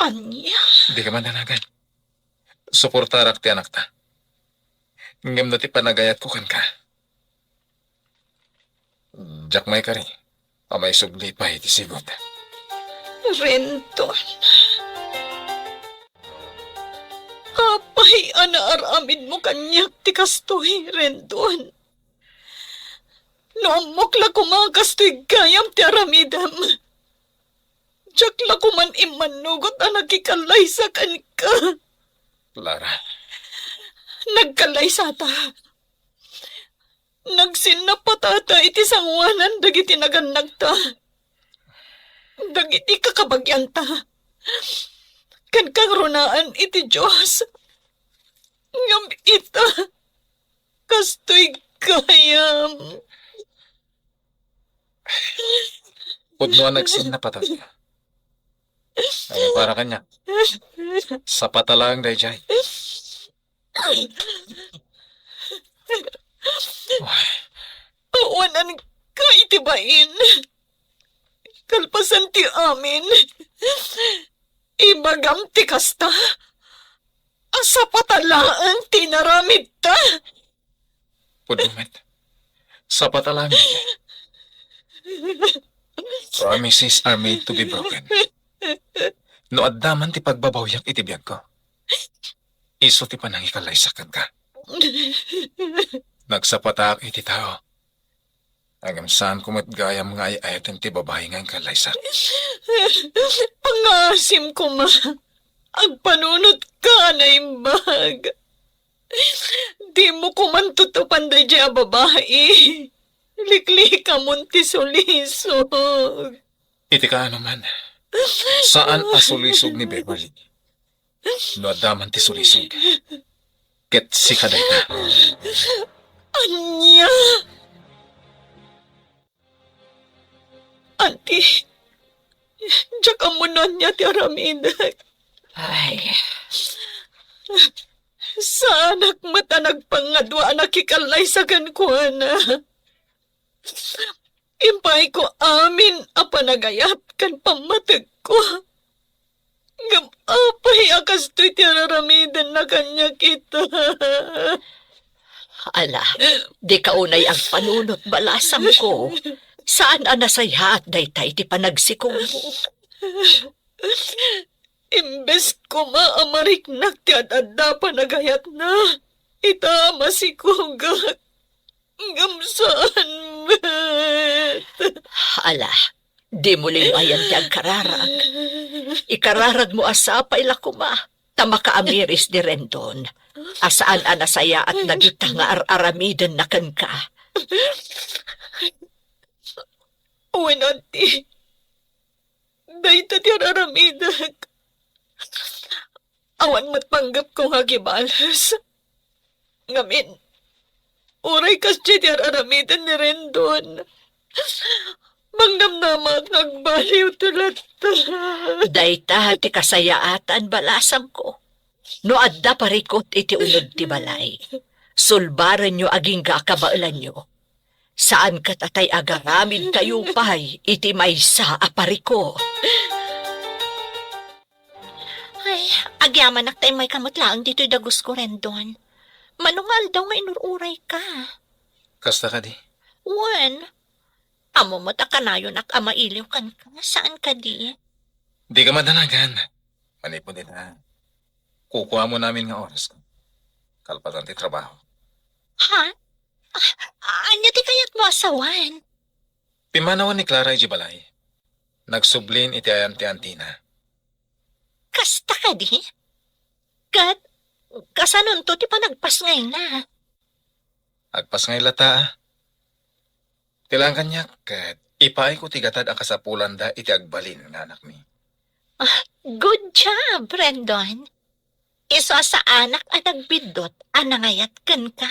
Anya? Di ka mananagan. Suportarak ti anak ta. Ngem na ti panagayat ko kan ka. Diyak may kari. Amay sugli pa iti sigod. Renton. Apay anaaramid mo kanyak ti kastoy, Renton. Noamok la kumakastoy gayam ti aramidam. Diyak la kuman imanugot ang nakikalay sa kanika. Lara, Nagkalay sa ta. Nagsinapatata iti sangwanan dagiti naganag ta. Dagiti kakabagyan ta. Kan kang runaan iti Diyos. Ngam ita. Kastoy gayam. pudno nagsin na patat. Ay, para kanya. Sa patalang dayjay. Awanan ka itibain. Kalpasan ti amin. Ibagam ti kasta. Asa patalaan tinaramid ta. Pudumet. Sa patalang dayjay. Promises are made to be broken. No addaman ti pagbabawyak itibiyag ko. Iso ti panangikalaysakan ka. Nagsapatak iti tao. Agam saan kumatgayam nga ay ayatan ti babae nga ang kalaysak. Pangasim ko ma. Agpanunot ka na imbag. Di mo kumantutupan da dya babae. Likli ka munti sulisog. Iti ka ano man. Saan asulisog ni Beverly? No adaman ti sulisog. Ket si kaday na. Anya! Auntie, diyak mo na niya ti aramidak. Ay, Sa anak mata nagpangadwa nakikalay sa gankuana. Impay ko amin apanagayat kan pamatag ko. Ngam apay akas to'y tiraramidan na kanya kita. ala, di kaunay ang panunot balasam ko. Saan anasaya at daytay ti panagsikong mo? Imbes ko maamariknak ti adada panagayat na. Itama si Kugak. Ngamsaan met. Ala, di mo limayan ti agkararag. Ikararag mo asapay lakuma. Tama ka amiris di Rendon. Asaan anasaya at nagita nga araramidan na kan ka. Uwan, auntie. Dahita ti araramidag. Awan matpanggap kong hagibalas. Ngamin, uray kas ti araramidan ni Rendon. Mangnamnama at nagbaliw tulat. Dayta ti kasayaatan balasam ko. No adda parikot iti unod ti balay. Sulbaran nyo aging kakabailan nyo. Saan ka tatay agaramid kayo pay iti maysa apariko. Ay, agyaman nak tayo may kamutlaang dito'y dagus ko Rendon. manungal daw nga inururay ka. Kasta ka di. Wen, amo mo ta kanayon ak amailiw kan ka. Saan ka di? Di ka madanagan. Manipon din ha. Kukuha mo namin nga oras ko. Kalpatan ti trabaho. Ha? Anya ti kayat mo asawan? Pimanawan ni Clara Ijibalay. Nagsublin iti ayan ti Antina. Kasta ka di? Kat, kasanon to ti panagpas ngay na. Agpas ngay lata ah. Tilang kanya kat ipaay ko tigatad ang kasapulan da iti agbalin nga anak mi. Good job, Brandon. Isa sa anak at nagbidot, anangayat kan ka.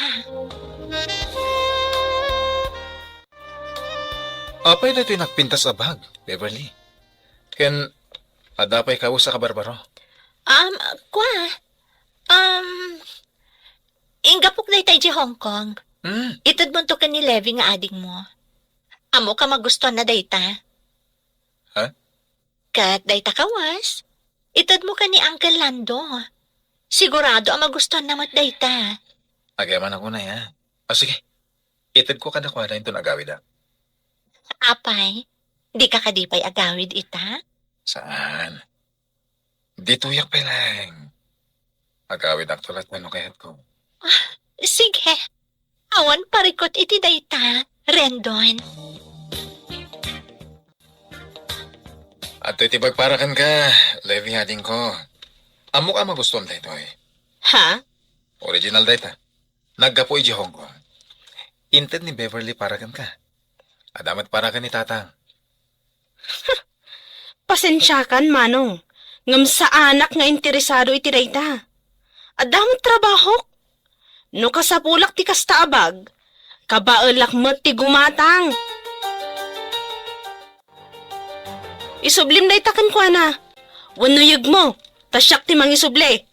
Apay na ito'y nagpintas sa bag, Beverly. Ken, adapay ka sa kabarbaro. Kwa, ingapok na itay di Hong Kong. Itad mo to ka ni Levi nga ading mo. Amo ka magusto na dayta. Ha? Kat dayta kawas. Itad mo ka ni Uncle Lando. Sigurado ang magustuhan namat dayta. Agaman ako na ya. Sige, itad ko kada kwa na ito nagawid ah. Apay, di ka kadipay agawid ita? Saan? Dito yak pa lang. Agawid ang tulat na nukayat ko. Sige. Awan parikot iti dayta, Rendon. At ito'y tibagparakan ka, Levi hading ko. Amo ka magustuhan dito eh. Ha? Original data. Naggapo iji Hong Kong. Inted ni Beverly parakan ka. Adamat parakan ni Tatang. Pasensyakan, Manong. Ngam sa anak nga interesado iti dayta. Adamot trabaho. No kasapulak ti kasta abag. Kabaelak met ti gumatang. Isublim dayta kan kwa na. Wanuyag mo. Tasyak ti mangisuble.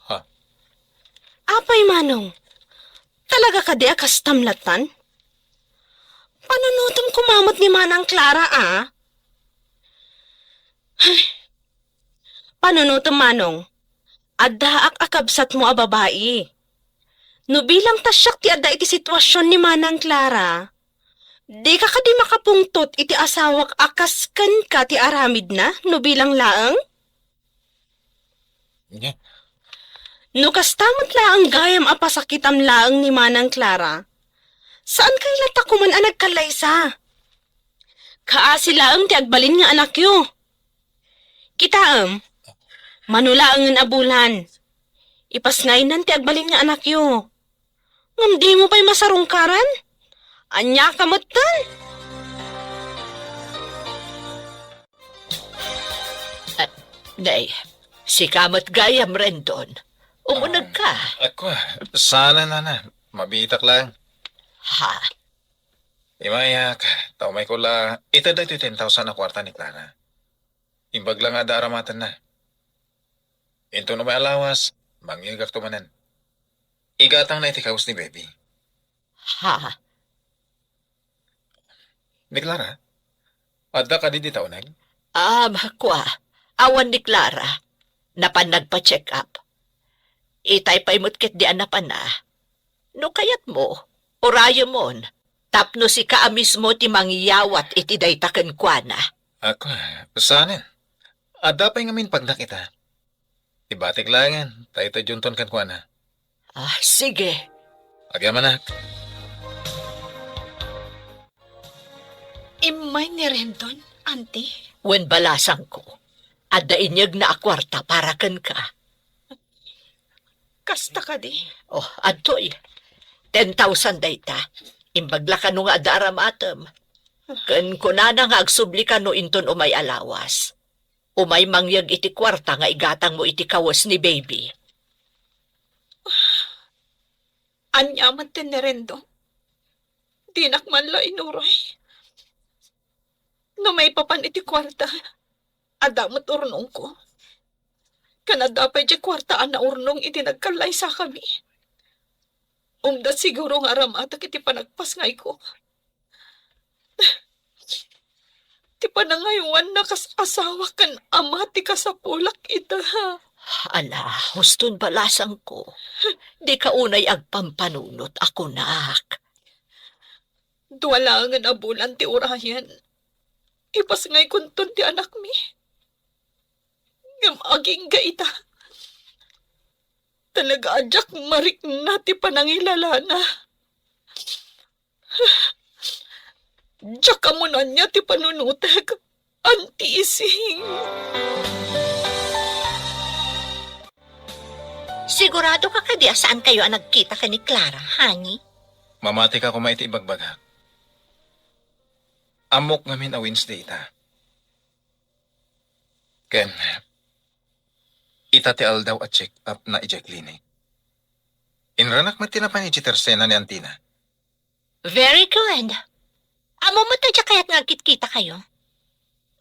Ha? Apay, Manong. Talaga ka di akas tamlatan? Panunutom kumamot ni Manang Clara, ah? Panunutom, Manong. Adaak akabsat mo a babae. No bilang tasyak ti ada iti sitwasyon ni Manang Clara, di ka di makapungtot iti asawak akasken ka ti aramid na no bilang laeng? Nga. No kastamot laang gayam apasakitam laeng ni Manang Clara, saan kay lata kuman ang nagkalaysa? Kaasi laeng ti agbalin nga anak yo. Kitaem, manulaangen abulan. Ipasngaynan ti agbalin nga anak yo. Ngam di mo pa'y masarungkaran? Anya kamutan? Nay, si Kamot Gayam Rendon. Umunag ka. Ako, sana na. Mabitak lang. Ha? Imayak, taumay ko la. Itad na ito 10,000 na kwarta ni Clara. Imbag lang ada aramatan na. Into na may alawas, mangyagak tumanan. Igatang na itikawas ni Baby. Ha? Ni Clara, adda ka di taonag? Kwa. Awan ni Clara. Napan nagpa-check up. Itay pa imutkit di anapan na. No kayat mo, orayo mon. Tapno si ka mismo ti mangyawat iti daytaken kwa na. Ako, sana. Adda pa ngamin pag nakita. Ibatik langan, tayo ta junton kan kwa na. Sige. Agyaman na. Imay ni Rendon, auntie. Wen balasang ko. Adda inyag na akwarta para ken ka. Kasta ka di. Adtoy. 10,000 dayta. Imbagla ka no nga adda aramatem. Ken kunana nga agsubli ka no inton umay alawas. Umay mangyag iti kwarta nga igatang mo iti kawas ni Baby. Anya man ni Rendon. Dinak man la inuray. No may papan iti kwarta. Adamot urnong ko. Kanadapay di kwartaan na urnong iti nagkalay sa kami. Umdat siguro nga ramatak iti panagpasngay ko. Ti panangayuan na kas asawa kan ama ti kasapulak ita. Ala, huston balasang ko. Di ka unay agpampanunot ako, nak. Duwalangan na bulan ti urayan. Ipas ngay kunton ti anak mi. Ngam aging gaita. Talaga adyak marik na ti panangilala na. Diyak amunan niya ti panunutek. Anti-ising. Sigurado ka kadiya saan kayo ang nagkita ka ni Clara, honey? Mamati ka kumaiti ibagbaga. Amok ngamin a Wednesday ta. Ken, ita ti aldaw at check up na ija clinic. Inranak matinapan ni Tersena ni Antina. Very good. Amo mo tadya kaya't nagkit-kita kayo?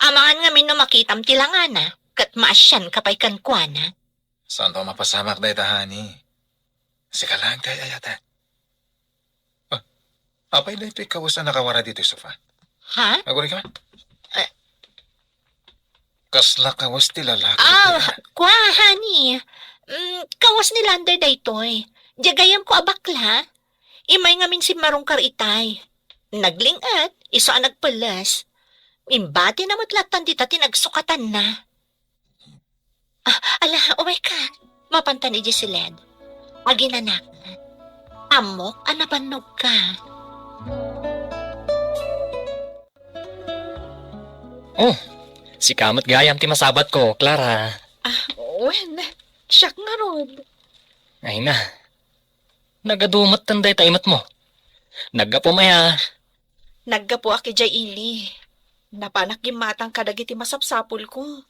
Amangan ngamin no makitam tilangana, kat maasyan kapay kankwana. Saan to mapasamak dahi tahani? Sika lang tayo ayata. Apay dahi ito'y kawas na nakawara dito sa sofa. Ha? Aguri ka man? Kasla kawas ti lalaki. Kwa, honey. Kawas ni Lander daytoy. Jagayam ko abakla. Imay ngamin si Marong Karitay. Naglingat, iso ang nagpalas. Imbati na matlatan dita tinagsukatan na. Ala, umay ka. Mapantan ni Jessiled. Aginanak. Amok, anabanog ka. Oh, si kamat gayam ti masabat ko, Clara. Siyak nga rod. Ay na. Nagadumat tanday taimat mo. Naggapo maya. Naggapo aki jay ili. Napanak gimatang kadagiti masapsapul ko.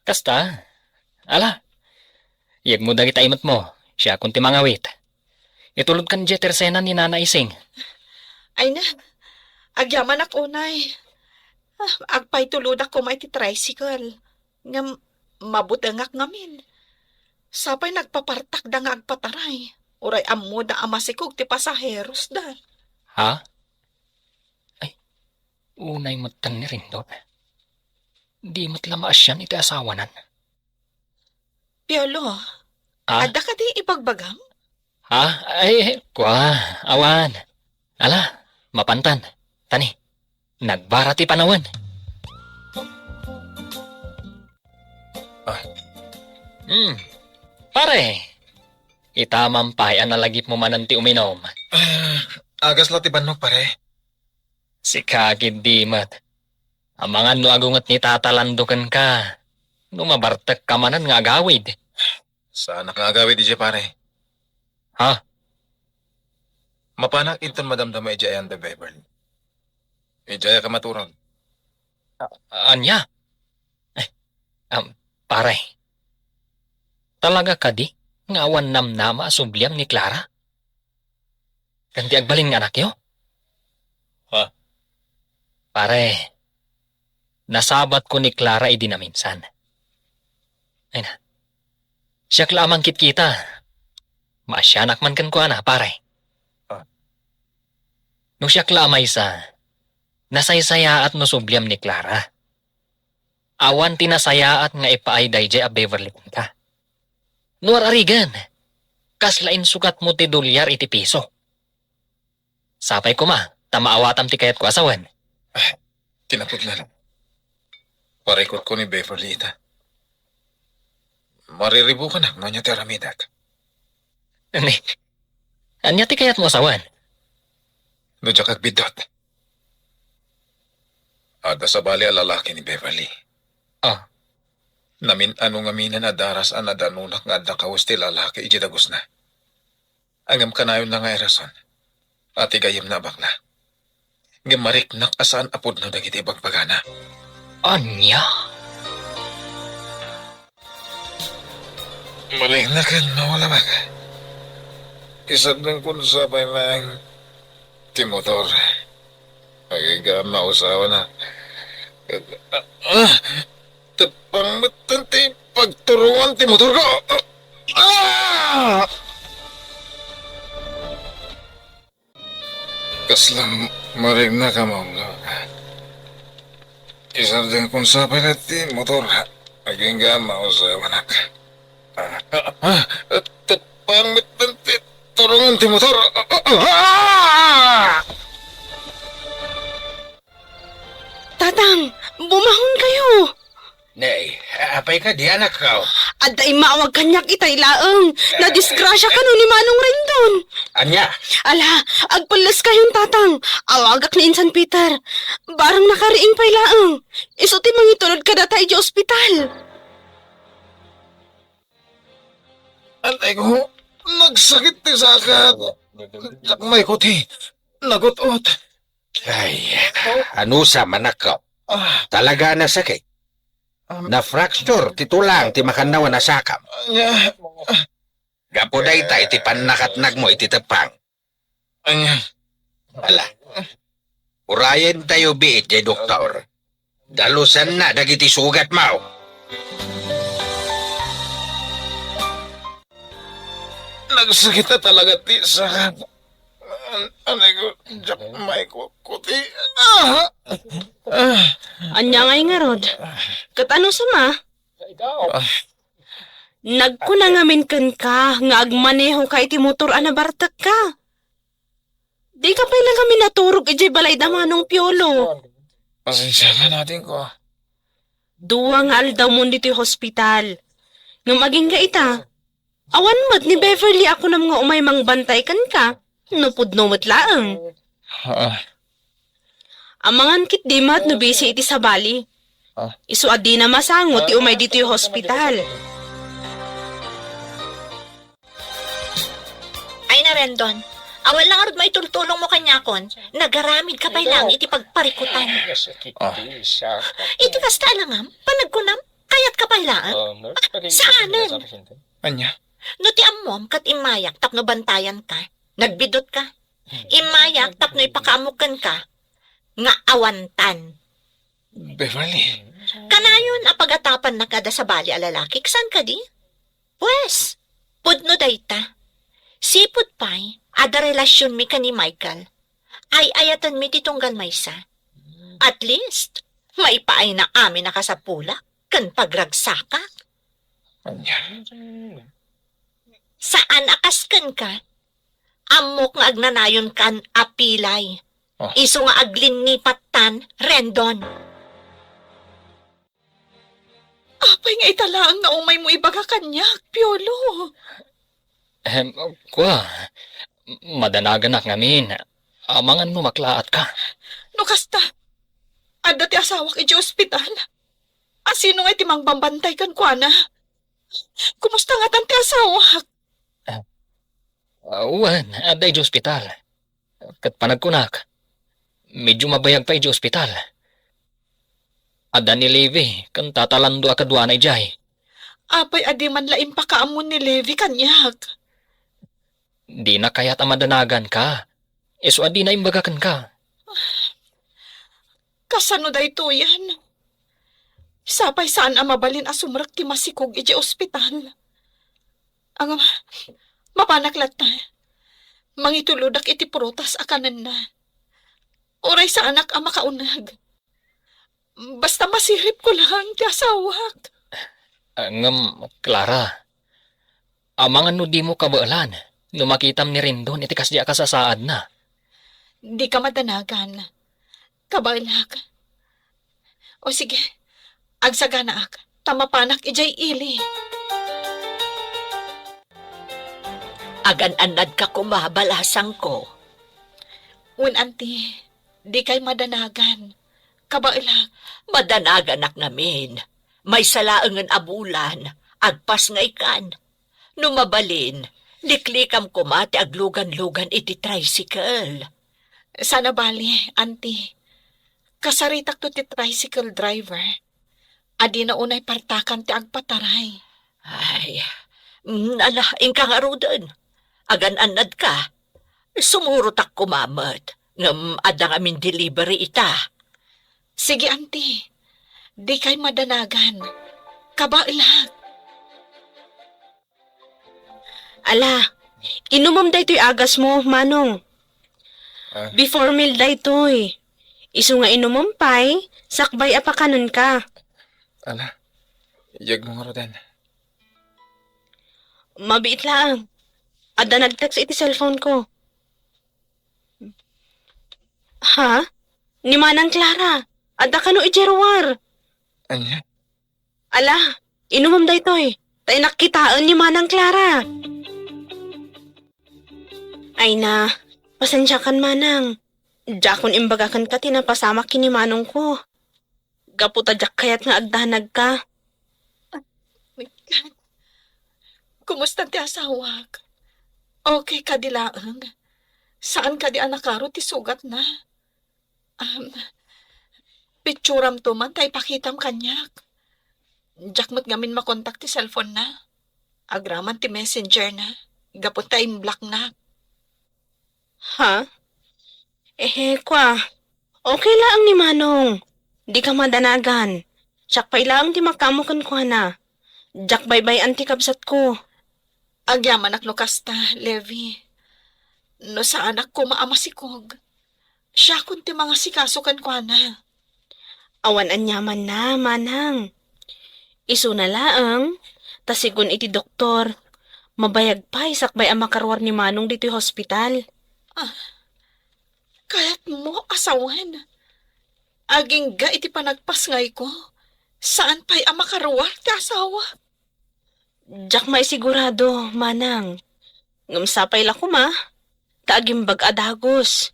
Kasta. Ala. Iyag mo dagit taimat mo. Siya kunti mangawit. Itulod kan di Tersena ni Nana Ising. Ay na, agyaman ak unay. Agpay tulod ako may ti tricycle. Ngam, mabutengak ngamin. Sapay nagpapartak da nga agpataray. Uray ammo da amasikog ti pasaheros da. Ha? Ay, unay matan ni rin doon. Di matlamaas yan iti asawanan. Piolo, Ha? ada ka di ibagbagam? Ha? Ay, kwa, awan. Ala, mapantan. Tani, nagbara ti panawan. Pare, itamampay ang nalagip mo mananti uminom. Agas lang ti banok pare. Si kagid di mat. Ang mga no agungat ni tatalandukan ka. No mabartak ka manan nga agawid. Sana kang agawid di pare. Ha? Mapanak inton madamdama ijayan the Beverly. Ijaya ka maturag. Anya? Pare. Talaga ka di? Nga awan namnama subliam ni Clara? Kanti agbalin nga anak yo? Ha? Pare. Nasabat ko ni Clara idinaminsan. Ay na. Siya lamang kit-kita. Maasyanak man kan ko ana, pare. No siya lamay sa nasaysaya at no subliam ni Clara. Awan tinasaya at nga ipaay dayjay a Beverly ka. Nuar arigan, kaslain sukat mo ti dolyar iti piso. Sapay ko ma, tamaawatam ti kayat ko asawan. Kinapudla lang. Parikot ko ni Beverly ita. Mariribo ka na, nonya ti aramidak. Anya ti kayat mo asawan? Doon kag bidot. Ada sa bali a lalaki ni Beverly. Namin anong aminan na daras an nadanunak nga adda kawas ti lalaki ijidagos na. Angam kanayon na nga erason. At igayim na bakla. Gemarik nak asaan apod na dagiti bagpagana. Anya? Maling na kan nawala bag. Isad ng kunsapay lang timotor. Agigam na usawa na. Tapang matanti pagturuan ti motor ko. Kaslang maring na ka, Maulo. Isar din kung sapay na ti motor. Maging gamaw sa anak. Pangit turungan ti motor. Tatang, bumahon kayo. Nay, apay ka di anak ka. Aday maawag kanyak itay laeng. Nadisgrasya ka nun ni Manong Rendon. Anya, Ala, agpalas kayon tatang. Awagak ni Insan Peter. Barang nakariing pay laeng. Isuti mangitulod ka datay di ospital. Antay ko, nagsakit ti sa akat. Sakmay ko ti, nagutot. ay, ano sa manak ka? Talaga na sakit. Na-fracture, titulang, ti makanawa na sakam. Anya, Gapo day tay, ti panakatnag mo, iti tepang. anya. Ala. Urayan tayo biit, jay doktor. Dalusan na, dagiti sugat mo. Nagsakit na talaga ti sa akat. Anay ko, sakmay ko ti. Anya ngay nga rod. Kat ano sama? Nagkunangamin ka nga agmaneho ka iti motor anabartak ka. Di ka pa lang kami naturog iti balay da Manong Piolo. Pasensya ka natin ko. Duwa nga aldaw mo dito yung hospital. Nga maging ka ita. Awan mat ni Beverly ako nam nga umay mang bantay kan ka. Nupudno mat laeng. Amangan kit di mat no busy iti sa bali. Isu adi na masangot ti umay dito yung hospital. Ay na Rendon, awal lang arod maitultulong mo kanyakon. Nagaramid ka pa'y lang iti pagparikutan. Iti kasta langam, panagkunam, kayat ka pa'y lang. Saanan? Anya. No ti ammom kat imayak tapno bantayan ka. Nagbidot ka. Imayak tapno ipakaamukan ka. Nga awantan. Beverly. Kanayon apagatapan na kada sa bali alalaki. Ksan ka di? Pwes, pudno dayta. Sipud pa'y, ada relasyon mi ka ni Michael. Ay ayatan mi titunggal maysa. At least, maipaay na amin nakasapula kan pagragsaka. Anya. Saan akaskan ka? Amok nga agnanayon kan apilay. Iso nga aglinipatan, Rendon. Apay nga italaang na umay mo ibaga kanyak, Piolo. Kwa, madanaganak ngamin. Amangan mo maklaat ka. No kasta, adda ti asawak iti ospital. Asino nga iti mangbambantay kan kwa na? Kumusta nga tan ti asawak? Uwan, aday di ospital. Kat panagkunak, medyo mabayag pa di ospital. Ada ni Levi, kan tatalando akadwa na ijay. Apay adi man laim pa kaamon ni Levi kanyak. Di na kaya't amadanagan ka. Iso adi na imbagakan ka. Kasano da ito yan? Sapay saan ang mabalin asumrak ti masikog iti ospital. Ang mapanaklat na. Mangituludak iti prutas akanan na. Oray sa anak ang makaunag. Basta masirip ko lang ti asawak. Ngam, Clara. Amangan no di mo kabaalan. No makitam ni Rendon, iti kasdi akasasaad na. Di ka madanagan. Kabalag. O sige, agsagana ak. Tamapanak ijay ili. Agan-anad ka kumabalasang ko. Un auntie, di kay madanagan. Kabalag. Madanaganak namin. May salaangan abulan. Agpas nga ikan. Numabalin. Liklikam kumati aglugan-lugan iti tricycle. Sana bali, auntie. Kasaritak to ti tricycle driver. Adi na unay partakan ti agpataray. Ay, ala, ingka nga rudan. Agan-anad ka. Sumurutak kumamat. Ngam adang amin delivery ita. Sige, auntie. Di kay madanagan. Kabailag. Ala, inumam da ito'y agas mo, Manong. Before meal da ito'y. Isu nga inumam pa'y, sakbay apakanon ka. Ala. Iyag mo nga Rodan. Mabiit lang. Adda nag-text iti cellphone ko. Ha? Ni Manang Clara. Adda ka no ijerwar. Anya? Ala, inumam da ito eh. Tayo nakitaan ni Manang Clara. Ay na, pasensya kan Manang. Jakon imbagakan ka tinapasama kini Manong ko. Gaputa jak kayat nga agdanag ka. My God. Kumusta ti asawag? Okay ka di laang? Saan ka di anakaro ti sugat na? Picturam to man tay pakitam kanyak. Jakmat ngamin makontak ti cellphone na. Agraman ti messenger na. Gapot tay black na. Ha? Kwa. Okay lang ni Manong. Di ka madanagan. Tsak pa'y lang ti makamukan ko na. Jak baybay anti kabsat ko. Agyaman ak no kasta, Levi. No sa anak ko maamasikog. Siya kun ti mga sikasukan ko na. Awan anyaman na, Manang. Isu na laang. Tasigon iti doktor. Mabayag pa isakbay ang makarwar ni Manong dito hospital. Kaya't mo asawan. Aging ga iti panagpasngay ko. Saan pa'y ang makaruwar ti asawa? Jak may sigurado, Manang. Ngamsapay la ko ma. Taagimbag adagos.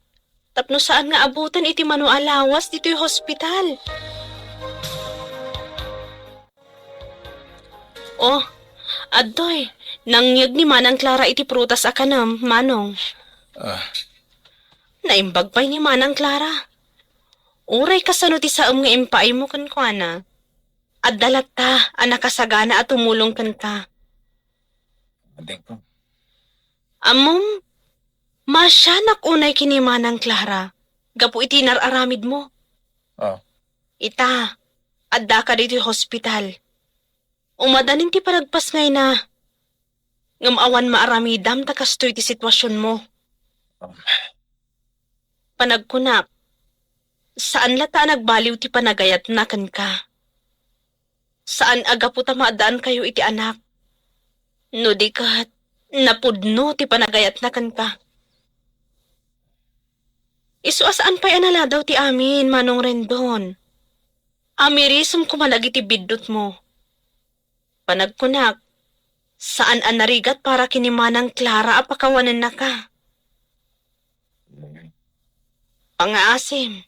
Tapno saan nga abutan iti manualawas dito'y hospital. Oh, adoy. Nangyag ni Manang Clara iti prutas akanam, Manong. Naimbag pa'y ni Manang Clara. Uray kasano ti saam nga impaay mo kan kwa na. At dalat ta, anakasagana at tumulong kan ka. Adeng ko. Amom, masyanak unay kini Manang Clara. Gapu iti nararamid mo. Oh. Ita, adda ka dito hospital. Umadanin ti panagpas ngay na. Ngamawan maaramidam takastoy ti sitwasyon mo. Panagkunak, saan lata nagbaliw ti panagayat na kan ka? Saan aga po tamadaan kayo iti anak? No di kat, napudno ti panagayat na kan ka. Isu asaan pa'y anala daw ti amin, Manong Rendon. Amirisum kumalag iti bidot mo. Panagkunak, saan anarigat para kini Manang Clara apakawanan na ka? Pangaasim,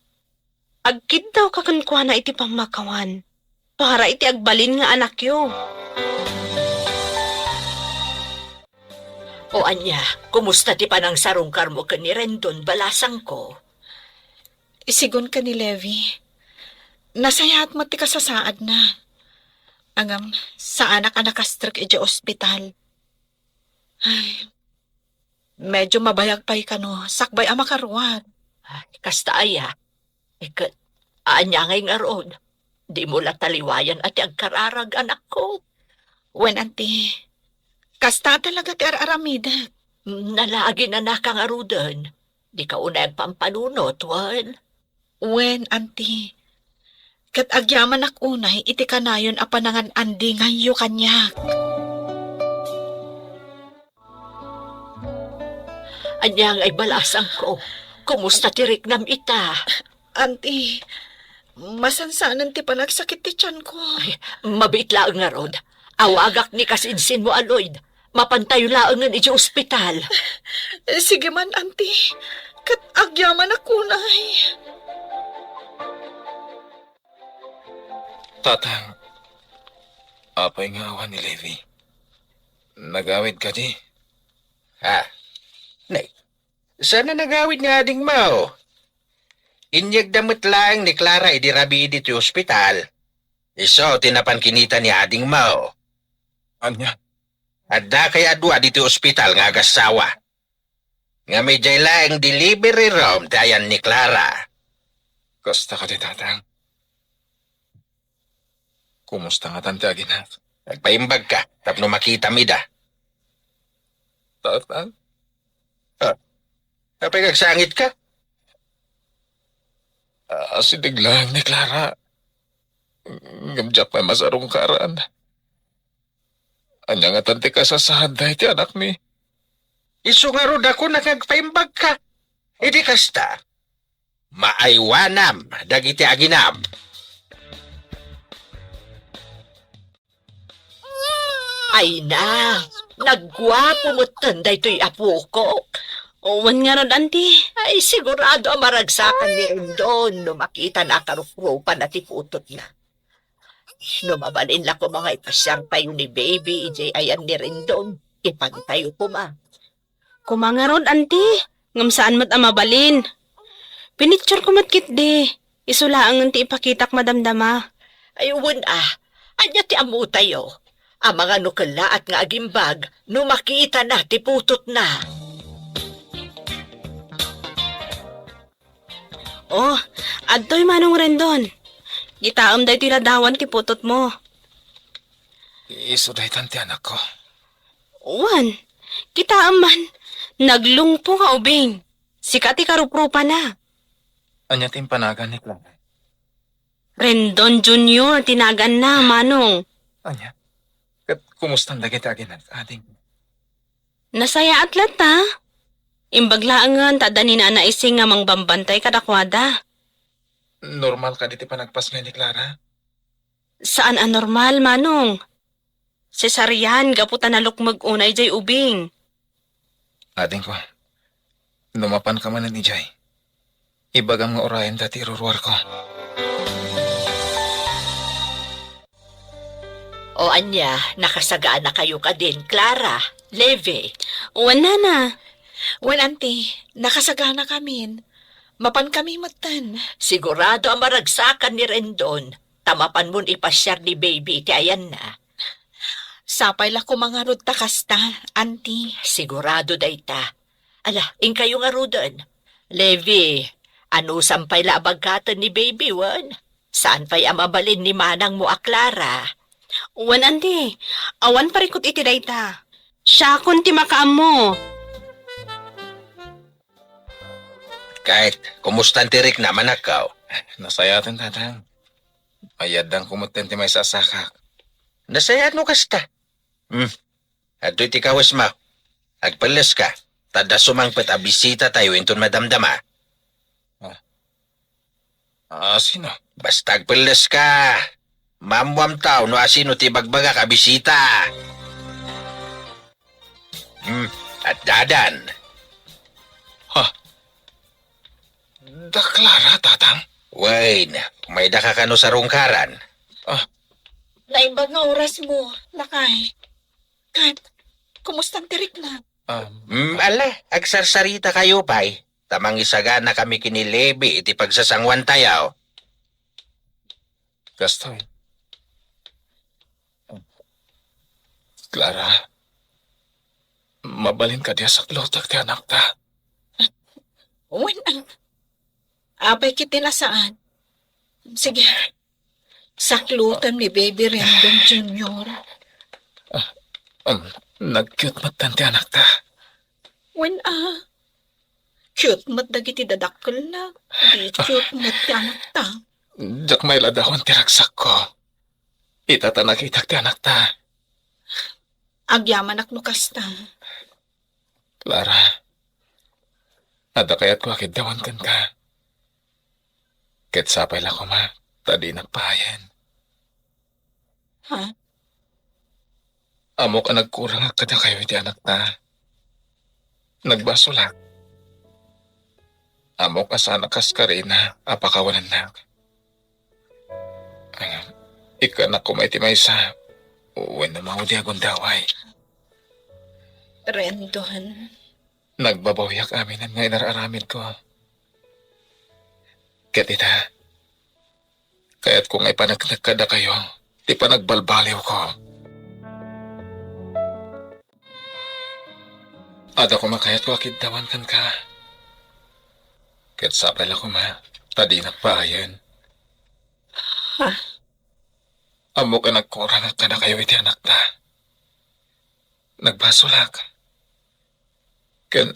agkid daw kakankuha na iti pamakawan, para iti agbalin nga anak yo. O anya, kumusta ti panang sarungkar mo ka ni Rendon balasang ko? Isigon ka ni Levi. Nasayahat mo ti kasasaad na. Angam, sa anak-anak kastrak iti ospital. Ay, medyo mabayag pa'y ka no, sakbay ang makaruan. Kasta aya. Ikat, anya ngay nga roon. Di mo la taliwayan at agkararag anak ko. Wen, auntie, kasta talaga ti araramida. Nalagi na nakangarudan. Di ka unay agpampanunot, wan. Wen, auntie, kat agyaman ak unay, iti kanayon apanangan andi ngayo kanyak. Anyang ay balasang ko. Kumusta ti Riknam ita? Auntie, masansanan ti panagsakit ti tiyan ko. Ay, mabit laang nga rod. Awagak ni kasinsin mo, Aloyd. Mapantayo laang nga iti ospital. Sige man, auntie, kat agyaman ak unay. Tatang, apay nga awan ni Levi. Nagawid ka di. Ha? Nay, sana nagawid nga ading mao. Inyag damot lang ni Clara idirabi dito ospital. Iso, tinapan kinita ni ading mao. Anya? Adda kay adwa dito ospital nga agasawa. Nga may jay lang delivery room dayan ni Clara. Kasta ka di, tatang. Kumusta nga tante aginak? Nagpaimbag ka, tapno makita mida. Tatang? Kapag kagsangit ka? Sidig lang ni Clara. Ngamjak pa masarong karan. Anya nga tanti ka sa sahaday ti anak mi. Isu nga rod ako nakagpaimbag ka. Idi kasta. Maaywanam, dagiti aginam. Ay na, nagwapo mo tanday to'y apo ko. Uwan nga rod, auntie. Ay, sigurado ang maragsakan ni Rindon no makita na karuprupan na tiputot na. Numabalin lang ko mga ipasyang tayo ni baby, ijay ayan ni Rindon. Ipantayo po ma. Kumanga rod, auntie. Ngam saan mo't amabalin. Pinicture ko matkit de. Isulaang ti ipakitak madamdama. Ay, uwan anya ti amu tayo. Ang mga nukala at nga agimbag, no makita na tiputot na. Oh, adtoy manong Rendon. Gitaam day tiladawan ti putot mo. Isuday tanti anak ko. Uwan, gitaam man. Naglungpo nga ubing. Sikati karuprupa na. Anya timpanagan ni Clara. Rendon Junior, tinagan na, manong. Anya? Kat kumustang dagiti aginan ading. Nasaya atlet ha? Imbaglaangan, tadanin na naising nga mangbambantay kadakwada. Normal ka diti panagpas nga ni Clara? Saan anormal, manong? Cesarian, gaputan na lukmag unay jay ubing. Ading ko. Numapan ka man ni Jay. Ibagam nga orayan dati iruruar ko. O anya, nakasagaan na kayo ka din, Clara, Leve. Uwan na. Well, auntie, nakasagana kami. Mapan kami matan. Sigurado ang maragsakan ni Rendon. Tamapan mo'n ipasyar ni baby, iti ayan na. Sapay la ko mga rod takasta, auntie. Sigurado dayta. Ala, ing kayo nga rudan. Levi, ano sampay la abagkatan ni baby, wan? Saan pa'y amabalin ni manang mo a Clara? Uwan, ante. Awan parikot iti dayta. Siya kun ti makaam mo. Kahit, kumustan tirik naman akaw. Nasayatin tatang. Ayadang kumutin ti may sasakak. Nasayad mo kasta. Ado'y ti kawas ma. Agpalas ka. Tada sumangpet a bisita tayo inton madamdama. Sino? Basta agpalas ka. Mamwam tao no asino ti bagbaga ka bisita. At dadan. Da Clara, tatang? Wayne, may daka ka no sa rungkaran. Naimbag nga oras mo, lakay. Kat, kumustang tirik na. Ala, agsarsarita kayo pa'y. Tamang isaga na kami kinilebi iti pagsasangwan tayaw. Gastoy. Clara, mabalin ka diya sa klotag ti anak ta. Uwan, abay kiti na saan? Sige, saklutan ni Baby Rendon Junior. Nag-cute matan ti anak ta. Uwan, cute mat dagiti dadakkel na. Di cute mat ti anak ta. Jak may ladawan ti ragsak ko. Itata nakita ti anak ta. Agyaman ak no kasta. Clara, ada kayat ko akid dawan kan ka. Ket sapay lang ko ma, tadi nagpahayan. Ha? Amo ka nagkurang kada kayo iti anak na. Nagbasulak. Amo ka sana kas ka rin na apakawalan na. Ikanak ko may timaysa. Uwan na maudi akong daway. Rendon. Nagbabawiyak amin ang nga inararamid ko. Katita, kaya't kung ay panagnagkada kayo, di pa nagbalbaliw ko. Ada ko makayat ko akidtawan kan ka. Kaya't sapay lang ko ma, tadi nagpahayan. Ha? Amo ka nagkurang ka na kayo iti anak na. Nagbasulak. Ken,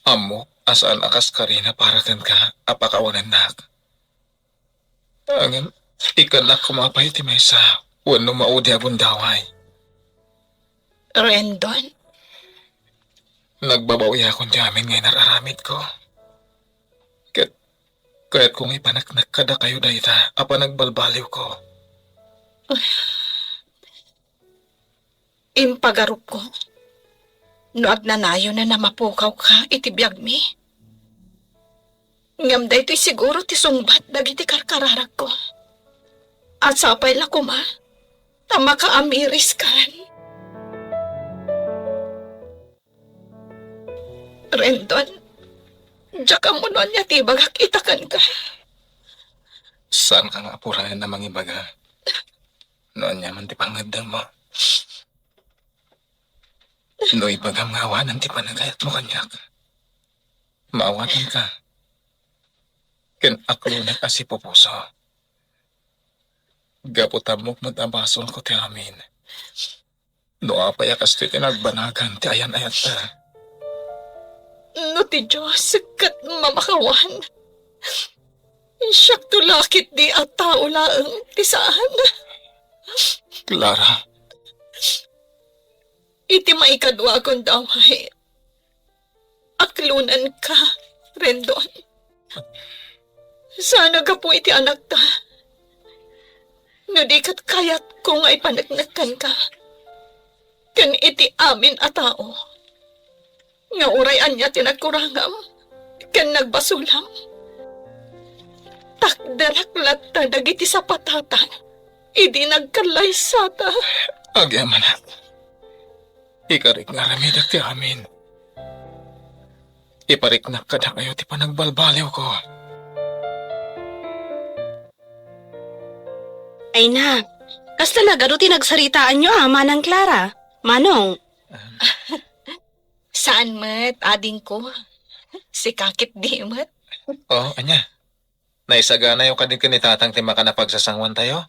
amo, asaan akas ka rin na para kan ka, apakawanan nak. Angin, ikan na kumapay ti may sa, wano maudi abundaway. Rendon, Nagbabawi akong jamin ngayon nararamid ko. Kaya't kung ipanaknak kada kayo dayta, apa nagbalbaliw ko. impagarup ko. No agnanayo na namapukaw ka, itibiyag mi. Ngam da ito'y siguro ti sungbat dagiti karkararag ko. At sapay la ko ma, na makaamiris kan. Rendon, Diyak mo nun niya tibagak itakan ka. Saan ka nga apurayan na mangibaga? Noon niya man ti pangadang mo. No ibagam nga awanan ti panagayat mo kanyak. Maawatan ka. Ken aklo na kasi pupuso. Gaputamok na tabasol ko ti amin. No apaya kas ti tinagbanagan ti ayan-ayat ta. No ti Diyos, kat mamakawan. Siyak tulakit di at tao laang tisaan. Clara, Iti maikadwa kong daway. Aklunan ka, Rendon. Sana ka po iti anak ta. No di kat kayat kung ay panagnakan ka. Kan iti amin a tao. Nga urayan niya tinagkurangam. Kan nagbasulam. Takdarak latta dagiti sa patatan. Idi nagkalay sata. agyaman na. Ikarik nga ramidak ti amin. Ipariknak ka na kayo ti panagbalbaliw ko. Ay na, kas talaga do tinagsaritaan nyo Manang Clara. Manong, Saan mat, ading ko? Si kakit di mat. Oh, anya. Naisagana yung kadin kanitatang ti makanapagsasangwan tayo?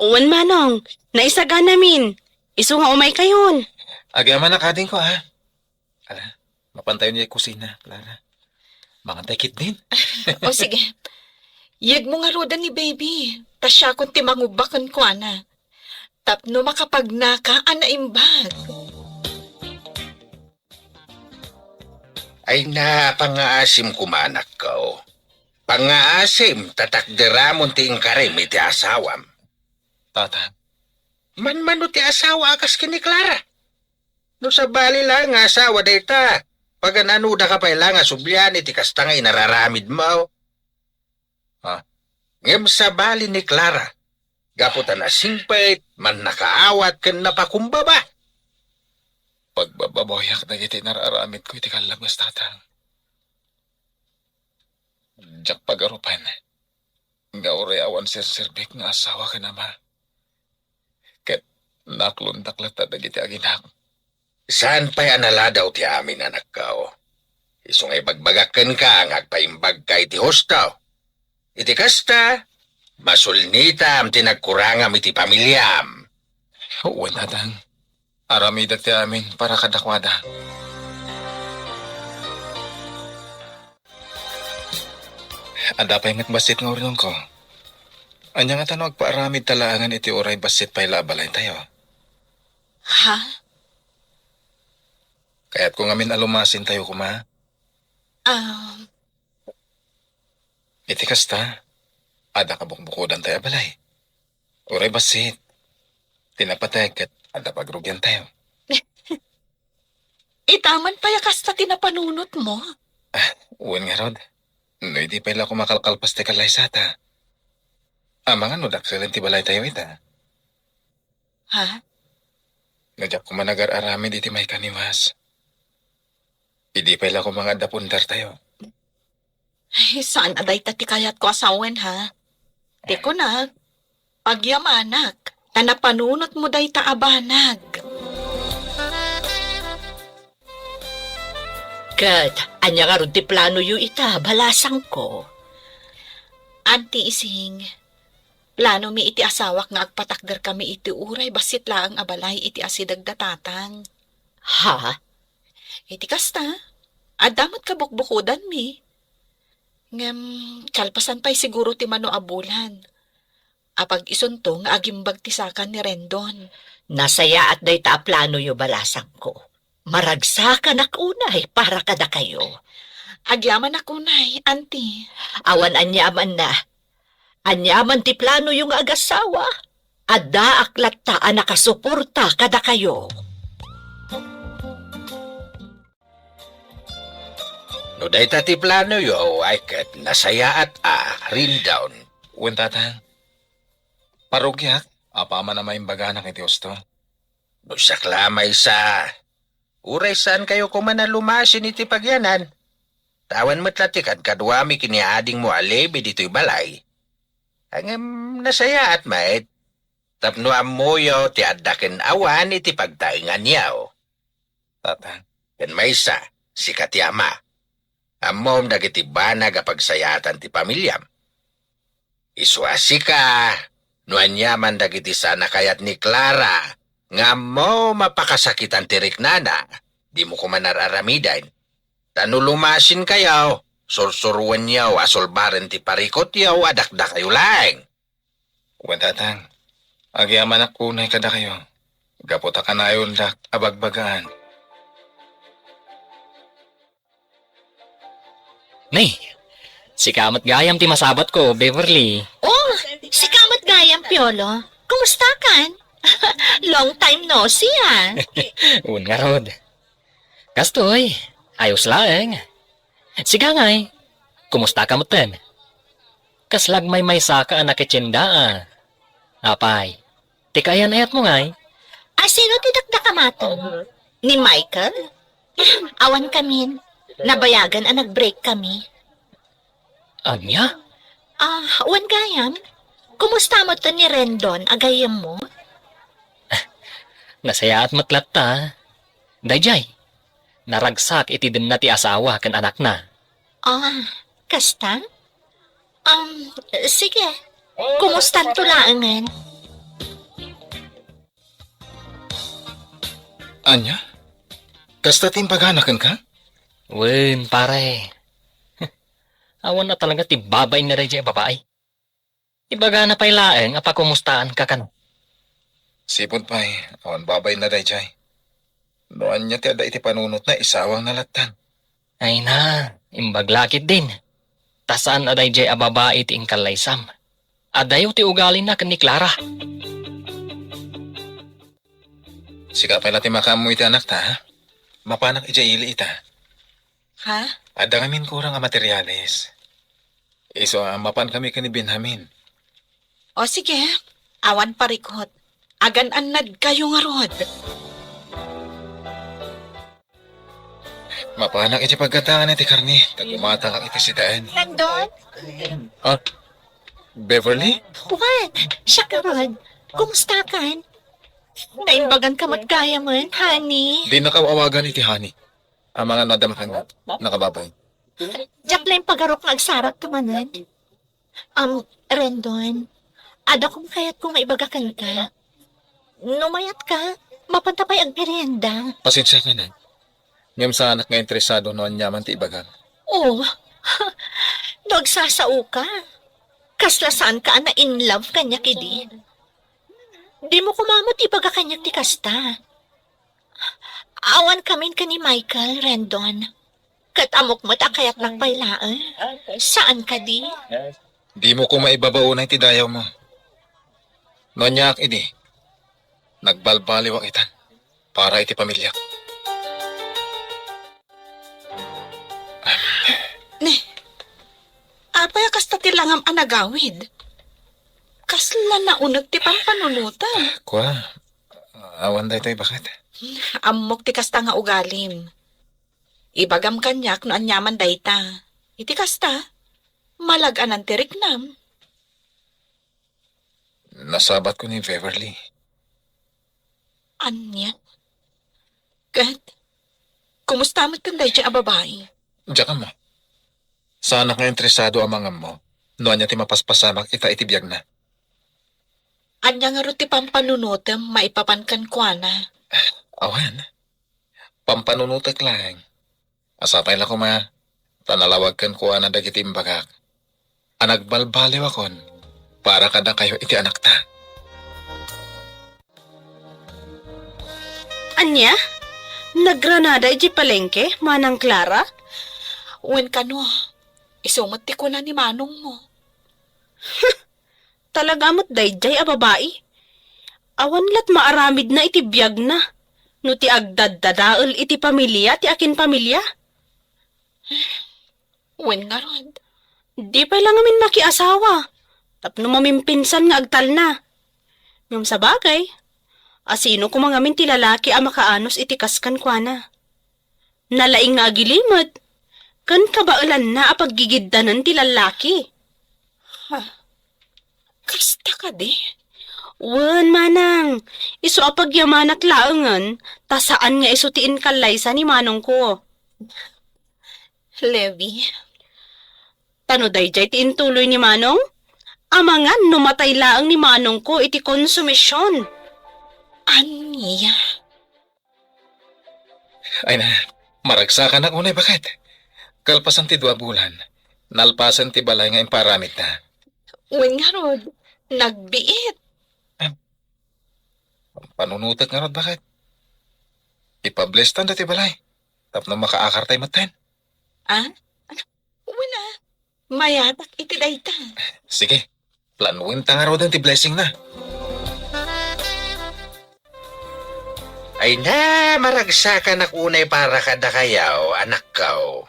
uwan Manong, naisaga namin. Isu nga umay kayon. Agyaman na kadin ko, ha? Ala, mapantayon niya yung kusina, Clara. Mga tekit din. O sige, yag mo nga roda ni baby. Tas siya kung timangubakan ko, ana. Tapno makapagnaka, ana imbag. Ay na, pangaasim kumanak ko. Pangaasim, tatakderamon ti ingkarim iti asawam. Tata, Man ti asawa akas kini Clara. No sa bali lang nga asawa dayta. Pag nanuda ka pa lang nga subyan iti kasta nga inararamid mo. Ha? Ngem sa bali ni Clara. Gaputan na singpait, man nakaawat ken napakumbaba. pagbababoyak na iti nararamit ko iti kalabas, tatang. Diyak pagarupan. Nga urayawan sirbik nga asawa ka nama. Ket naklundak lata dagiti aginak. Saan pa'y anala daw ti amin anak kao? Isong ay bagbagakan ka ang agpaimbag ka iti hostaw. Iti kasta, masulnita am tinagkurangam iti pamilyam. Uwan, tatang. Aramidak ti amin para kadakwada. Ada pa'y basit nga urilong ko. Anya nga tanong agpaaramid talaangan iti oray basit pa'y labalay tayo. Ha? Kaya't kung amin alumasin tayo kuma, iti kasta, ada kabukbukodan tayo balay. Oray basit, tinapatay kat ada pagrugyan tayo. Itaman pa yakas na tinapanunot mo. Uwan nga rod, no hindi pala kumakalkalpas ti kalay sata. Amangan no daksalan ti balay tayo ita. Ha? Nadyak ko managar-aramid iti may kaniwas. Hindi pala ko mga dapundar tayo. Ay, saan aday tati kayat ko asawen, ha? Di ko na. Pagyamanak, tanapanunot mo day taabanag. Kat, anya nga ron ti plano yu ita, balasang ko. Auntie Ising, plano mi iti asawak nga agpatakder kami iti uray basit laang abalay iti asidag datatang. Ha? Iti kasta, adamot ka bukbukudan mi. Ngem, kalpasan pa'y siguro ti mano abulan. Apag isunto nga agimbag tisakan ni Rendon. Nasaya at day ta plano yu balasang ko. Maragsakan ak unay para kada kayo. Agyaman ako nay, auntie. Awan anyaman na. Anyaman ti plano yung agasawa. Adda aklat ta nakasuporta kada kayo. No day ti plano yo, ay kat nasaya at rin down. Uwan tatang. Parugyak, apa man na maimbaganak iti usto. No saklamay sa. Uray saan kayo kumana lumasin iti pagyanan? Tawan mo't latikan kadwami kiniading mo alebe dito'y balay. Ang nasaya at mait. Tapno amoyo ti addaken awan iti pagtaingan niyaw. Tatang. Ken maysa, si Katyama. Amom dagiti banag apagsayatan ti pamilyam. Iswasi ka, nuan yaman dagiti sana kayat ni Clara, nga mo mapakasakitan ti riknana, di mo kumanararamidan. Tano lumasin kayaw, sursuruan yaw, asolbaren ti parikot yaw, adakda kayo lang. Uwan tatang. Agyaman ako unay kada kayo. Gaputa ka na ayon dak, abagbagaan. Nay, si kamat gayam ti masabat ko, Beverly. Oh, si Kamat Gayam, Piolo. Kumusta kan? Long time no see, ah. Un nga rod. Kastoy, ayos lang. Siga ngay, kumusta ka mo ten? Kaslag may saka anak itsinda. Apay, tikayan ayat mo ngay. Sino tidakda kamaton? Ni Michael? Awan kamin. Nabayagan ang nag-break kami. Anya? Wan Gayam. Kumusta mo to ni Rendon, agayam mo? Nasaya at matlat ta. Dayjay, naragsak iti din na ti asawa kan anak na. Kasta? Sige. Kumusta tulaangan? Anya? Kasta timpaganakan ka? Wen, pare. Awan na talaga ti babay na rin babae. Ibaga na pa'y laeng apakumustaan ka kano. Sipon pa'y, awan babay na day jay. Noan niya ti ada iti panunot na isawang nalatan. Ay na, imbaglakit din. Tasaan aday jay ababae ti ingkalaysam. Adayo ti ugali na kan ni Clara. Sika pa'y lati makamu iti anak ta, ha? Mapanak ija ili ita. Ha? Ada ngamin kurang ang materyales. Iso mapan kami ka ni Benjamin. O sige, awan parikot. Agan-anad kayo nga rod. Mapanak iti pagkatangan iti karni. Tagumata kang iti sidaan. Rendon? Beverly? Juan, siya ka Rod. Kumusta kan? Naimbagan ka matgaya man, honey. Di nakawawagan iti Hani. Ang mga nadamhan nga, nakababay. Diyak lang pagarok nga agsarak kamanan. Rendon, ada kong kayat kung maibagakan ka. Numayat ka, mapantapay ang merienda. Pasensya ka na. Ngayong sa anak nga interesado noon yaman ti ibagan. Oh, nagsasao ka. Kaslasaan ka na in love kanya kidi. Di mo kumamot ibaga kanya ti kasta. Awan kamin ka ni Michael, Rendon. Katamok mo't akayak ng pailaan. Saan ka di? Di mo ko maibabaunay ti dayaw mo. Noon niya ak idi. Nagbalbaliw ang itan. Para iti pamilya. Apay kasta ti langam anagawid. Kasla na unag ti pampanunutan. Kwa, awan day tayo bakit? Amok ti kasta nga ugalim. Ibagam kanyak no anyaman dayta. Iti kasta, malaganan ti riknam. Nasabat ko ni Beverly. Anya? Kat, kumusta mo tanday dyan babae? Diyan ka mo. Sa anak nga interesado ang mga mo, noon niya ti mapaspasamak ita itibiyag na. Anya nga ro ti pampanunutem maipapankan kwa na. Awan, pampanunutak lang. Asapay lang ko ma, tanalawag kan kuha na dagiti imbagak. Anagbalbaliw akon, para kada kayo iti anak ta. Anya? Nagranada iti palengke, Manang Clara? Wen kano, isumot ti ko na ni manong mo. Talaga mo't dayjay a babae. Awan lat maaramid na iti biyag na. No ti agdaddadaol iti pamilya, ti akin pamilya. Wen nga rod. Di pa lang amin makiasawa. Tapno mamimpinsan nga agtal na. Ngam sa bagay, asino ko mga amin ti lalaki a makaanos iti kaskan kwa na. Nalaing nga agilimod. Kan kabaulan na a paggigiddanan ti lalaki. Kasta ka di. Wen, Manang. Iso a pagyamanak laengan, ta saan nga iso ti inkalaysa ni manong ko. Levi, Tano dayjay ti intuloy ni manong? Amangan numatay laeng ni manong ko iti konsumisyon. aniya. Ay na, maragsakan na unay bakit? Kalpasan ti 2 bulan, nalpasan ti balay nga imparamid na. Wen nga rod. Nagbiit. Panunutat nga rod bakit? Ipabless tan dati balay. Tapno makaakartay maten. Ah? Ano? Wala. Mayatak iti dayta. Sige, planuin ta nga rod ang ti blessing na. Ay na, maragsakan na unay para kada kayaw, anak kaw.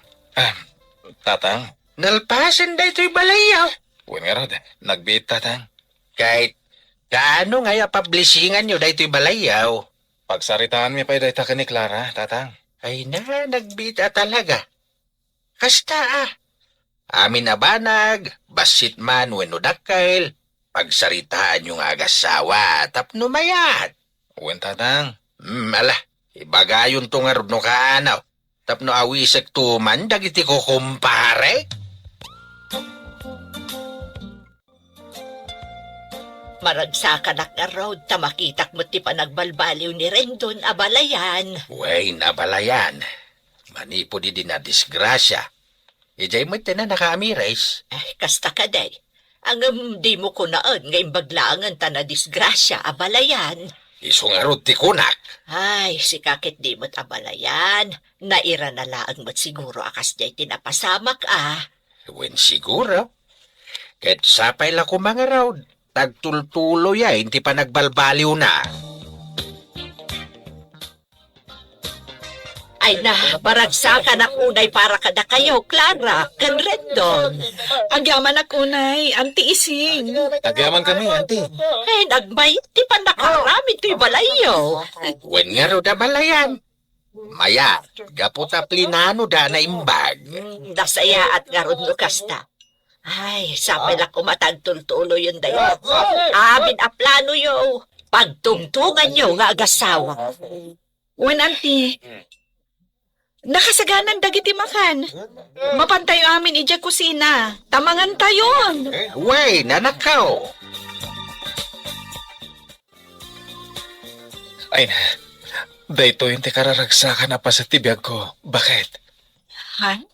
Tatang, Nalpasan da ito'y balayaw. uwin nga rod, nagbiit tatang. Kahit kaano nga pablisingan nyo da ito'y balayaw. Pagsaritaan mi pa dayta ka ni Clara, tatang. Ay na, nagbita talaga. Kasta Amin na banag, basit man wenno dakkel, pagsaritaan yung agasawa, tapno mayat. Uwin tatang. Ala, ibagayon to nga no kaanaw. Tapno awisek tuman, dagiti ko kumpare. Maragsakan nga raw, tamakitak mo ti panagbalbaliw ni Rendon abalayan. Way nabalayan. Manipo di na disgrasya. Ijay mo ito na nakaamirais. Kasta ka day. Ang di mo kunaan nga imbaglaangan ta na disgrasya abalayan. Iso nga rod ti kunak. Ay, si kakit di mo't abalayan. Naira na laang mo't siguro akas jay tinapasamak Wen siguro. Ket sapay la ko mga raw. Tagtultulo ya, hindi pa nagbalbaliw na. Ay na, baragsakan ang unay para kada kayo, Clara, kan Rendon. Agyaman ako unay, anti ising. Agyaman kami, auntie. Ay, nagbayit ti pa nakarami to'y balayo. Wen nga raw da balayan. Maya, gaputa plinano da na imbag. Nasaya at ngaron no kasta. Ay, sapay lang kumatagtultulo yun dayo. Amin a plano yo. Pagtungtungan nyo nga agasawa. Wen anti. Nakasaganan dagiti makan. Mapantayo amin ija kusina. Tamangan tayon. Wey, nanakaw. Ay na, dayto yung ti kararagsakan na pa sa tibiyag ko. Bakit? Ha?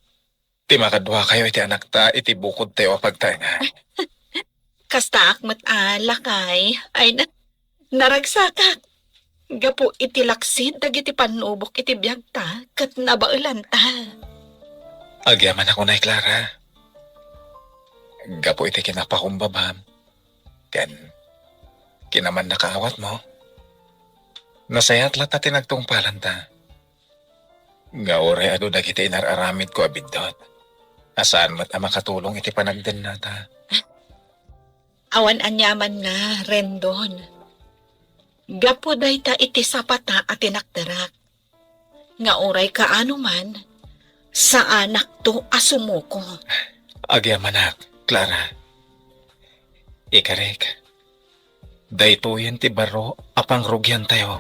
Ti makadwa kayo iti anak ta, iti bukod tayo pagtainga. Kasta akmat lakay. Ay na, naragsakak. Gapo iti laksin, dagiti panubok iti biyag ta, kat nabaulan ta. Agyaman ako na, Clara. Gapo iti kinapakumbabam. Ken, kinaman nakaawat mo. Nasayat lat na tinagtungpalan ta. Nga oray ado dagiti inararamid ko abidot. Asaan mat ang makatulong iti panagdan nata. Awan anyaman na, Rendon. Gapo day ta iti sapata at tinakdarak. Nga oray kaano man, sa anak to asumuko. Agyamanak, Clara. Ikarek. Dayto yan ti baro apang rugyan tayo.